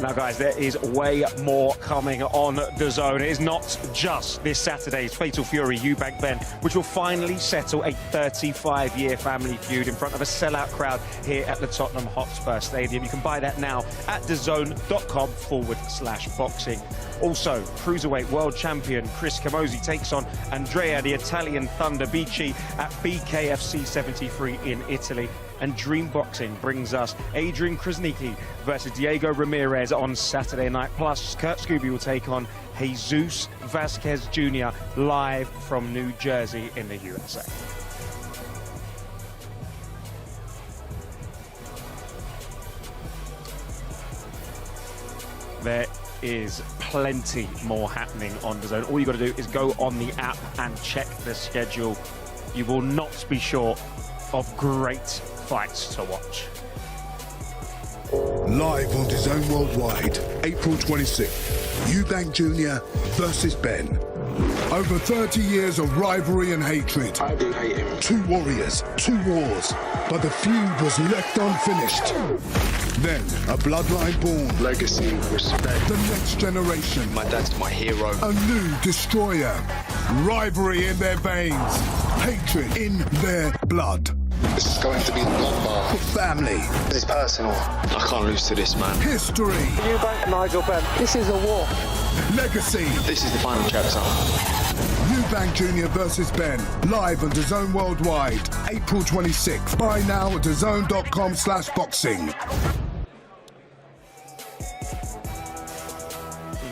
Now, guys, there is way more coming on DAZN. It is not just this Saturday's Fatal Fury Eubank Benn, which will finally settle a 35-year family feud in front of a sellout crowd here at the Tottenham Hotspur Stadium. You can buy that now at DAZN.com/boxing. Also, cruiserweight world champion Chris Camozzi takes on Andrea the Italian Thunder Bici at BKFC 73 in Italy. And Dream Boxing brings us Adrian Krasnicki versus Diego Ramirez on Saturday night. Plus, Kurt Scooby will take on Jesus Vasquez Jr. live from New Jersey in the USA. There is plenty more happening on DAZN. All you got to do is go on the app and check the schedule. You will not be short of great fights to watch. Live on DAZN Worldwide, April 26th. Eubank Jr. versus Benn. Over 30 years of rivalry and hatred. I do hate him. 2 warriors, 2 wars, but the feud was left unfinished. Then, a bloodline born. Legacy, respect. The next generation. My dad's my hero. A new destroyer. Rivalry in their veins. Hatred in their blood. This is going to be the bloodbath. For family. This is personal. I can't lose to this, man. History. Eubank, Nigel Benn. This is a war. Legacy. This is the final chapter. Eubank Jr. versus Benn. Live on DAZN Worldwide. April 26th. Buy now at DAZN.com/boxing.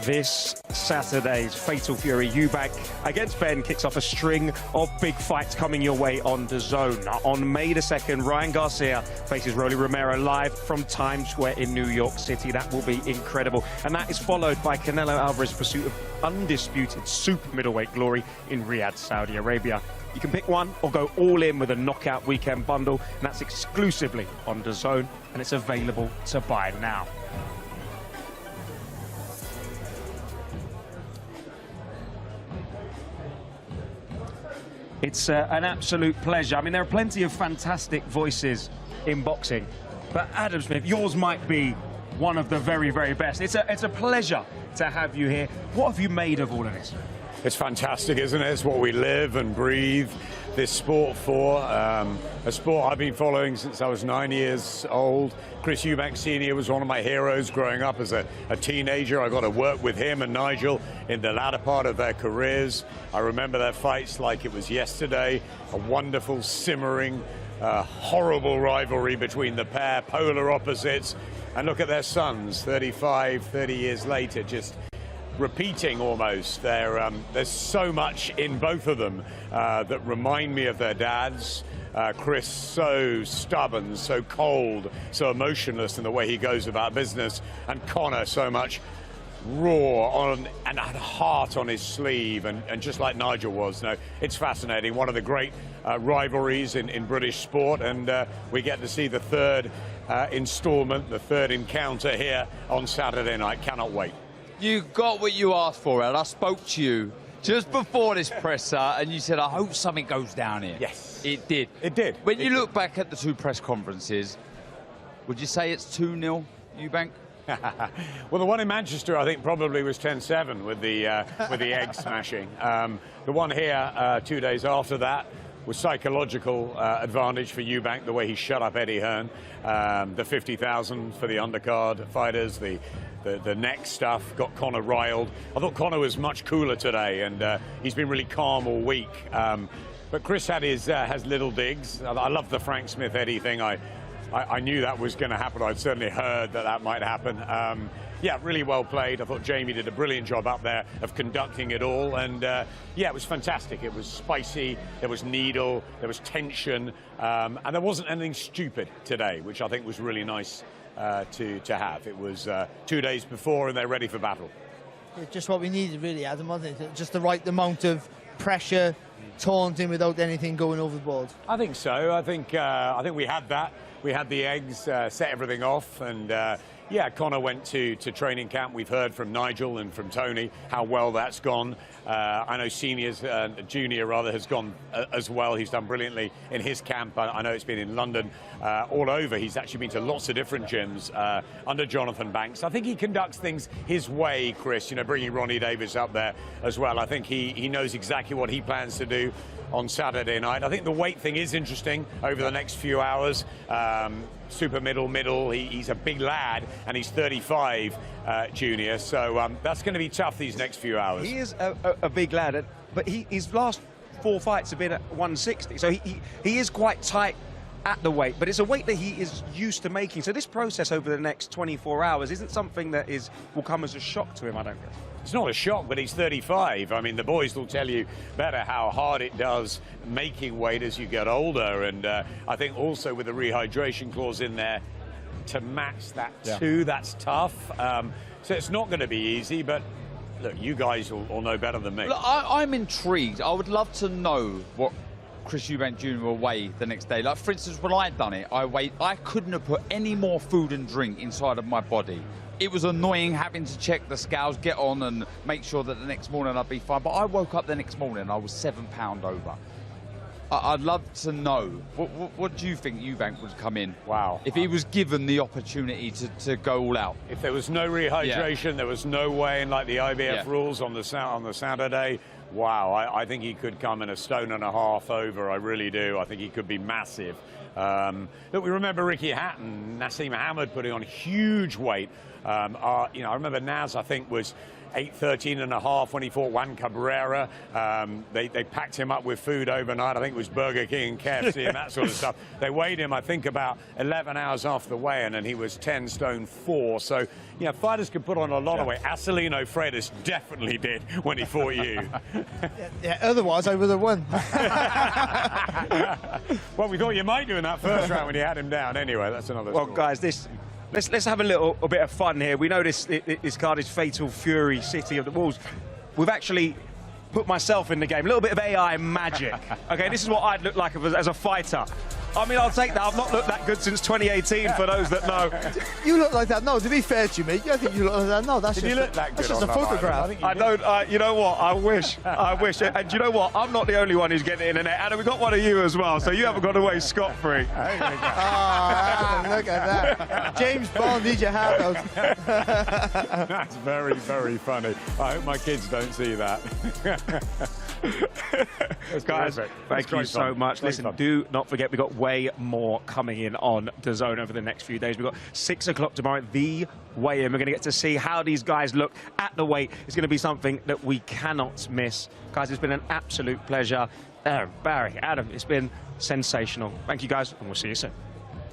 This Saturday's Fatal Fury Eubank against Benn kicks off a string of big fights coming your way on DAZN. On May the 2nd, Ryan Garcia faces Rolly Romero live from Times Square in New York City. That will be incredible. And that is followed by Canelo Alvarez's pursuit of undisputed super middleweight glory in Riyadh, Saudi Arabia. You can pick one or go all in with a knockout weekend bundle, and that's exclusively on DAZN, and it's available to buy now. It's an absolute pleasure. I mean, there are plenty of fantastic voices in boxing, but Adam Smith, yours might be one of the very, very best. It's a pleasure to have you here. What have you made of all of this? It's fantastic, isn't it? It's what we live and breathe this sport for. A sport I've been following since I was 9 years old. Chris Eubank Sr. was one of my heroes growing up as a teenager. I got to work with him and Nigel in the latter part of their careers. I remember their fights like it was yesterday. A wonderful, simmering, horrible rivalry between the pair, polar opposites. And look at their sons, 35, 30 years later, just repeating almost. There's so much in both of them that remind me of their dads. Chris, so stubborn, so cold, so emotionless in the way he goes about business, and Conor, so much raw and had heart on his sleeve, and just like Nigel was. No, it's fascinating. One of the great rivalries in British sport, and we get to see the third installment, the third encounter here on Saturday night. Cannot wait. You got what you asked for, Ed. I spoke to you just before this presser, and you said, I hope something goes down here. Yes. It did. It did. When you look back at the two press conferences, would you say it's 2-0, Eubank? Well, the one in Manchester, I think, probably was 10-7 with the egg smashing. The one here 2 days after that was psychological advantage for Eubank, the way he shut up Eddie Hearn. The 50,000 for the undercard fighters, the neck stuff got Conor riled. I thought Conor was much cooler today, and he's been really calm all week. But Chris has little digs. I love the Frank Smith Eddie thing. I knew that was going to happen. I'd certainly heard that might happen. Yeah, really well played. I thought Jamie did a brilliant job up there of conducting it all. And yeah, it was fantastic. It was spicy, there was needle, there was tension, and there wasn't anything stupid today, which I think was really nice to have. It was 2 days before and they're ready for battle. Yeah, just what we needed really, Adam, wasn't it? Just the right amount of pressure, taunting without anything going overboard. I think so. I think we had that. We had the eggs, set everything off, and yeah, Conor went to training camp. We've heard from Nigel and from Tony how well that's gone. I know Junior rather has gone as well. He's done brilliantly in his camp. I know it's been in London, all over. He's actually been to lots of different gyms under Jonathan Banks. I think he conducts things his way, Chris, you know, bringing Ronnie Davis up there as well. I think he knows exactly what he plans to do on Saturday night. I think the weight thing is interesting over the next few hours. Super middle. He's a big lad, and he's 35, Junior. So that's going to be tough these next few hours. He is a big lad, but his last 4 fights have been at 160. So he is quite tight at the weight, but it's a weight that he is used to making. So this process over the next 24 hours isn't something that will come as a shock to him, I don't guess. It's not a shock, but he's 35. I mean, the boys will tell you better how hard it does making weight as you get older. And I think also with the rehydration clause in there to match that too, that's tough. So it's not going to be easy, but look, you guys will know better than me. Look, I'm intrigued. I would love to know what Chris Eubank Jr. will weigh the next day. Like, for instance, when I'd done it, I couldn't have put any more food and drink inside of my body. It was annoying having to check the scales, get on and make sure that the next morning I'd be fine. But I woke up the next morning and I was 7 pounds over. I'd love to know, what do you think Eubank would come in? Wow. If he was given the opportunity to go all out. If there was no rehydration, there was no way in like the IBF rules on the Saturday, wow, I think he could come in 1.5 stones over. I really do. I think he could be massive. Look, we remember Ricky Hatton, Nassim Hamad putting on huge weight. You know, I remember Naz, I think, was 813.5 when he fought Juan Cabrera. They packed him up with food overnight. I think it was Burger King and KFC and that sort of stuff. They weighed him, I think, about 11 hours after the weigh-in, and he was 10 stone 4. So, you know, fighters could put on a lot of weight. Acelino Freitas definitely did when he fought you. Yeah, otherwise I would have won. Well, we thought you might do in that first round when you had him down. Anyway, that's another story. Well, guys, let's have a bit of fun here. We know this card is Fatal Fury, City of the Wolves. We've actually put myself in the game. A little bit of AI magic. Okay, this is what I'd look like as a fighter. I mean, I'll take that. I've not looked that good since 2018, for those that know. You look like that. No, to be fair to you, mate, I think you look like that. No, that's Did just, you look that good that's just a on that photograph. island? I don't, you know what, I wish. And you know what, I'm not the only one who's getting in there. And we got one of you as well, so you haven't gone away scot-free. Look at that. James Bond, need your hat out. That's very, very funny. I hope my kids don't see that. Guys, thank you so much. Listen, do not forget, we've got way more coming in on DAZN over the next few days. We've got 6 o'clock tomorrow, the weigh-in. We're going to get to see how these guys look at the weight. It's going to be something that we cannot miss. Guys, it's been an absolute pleasure. Barry, Adam, it's been sensational. Thank you, guys, and we'll see you soon.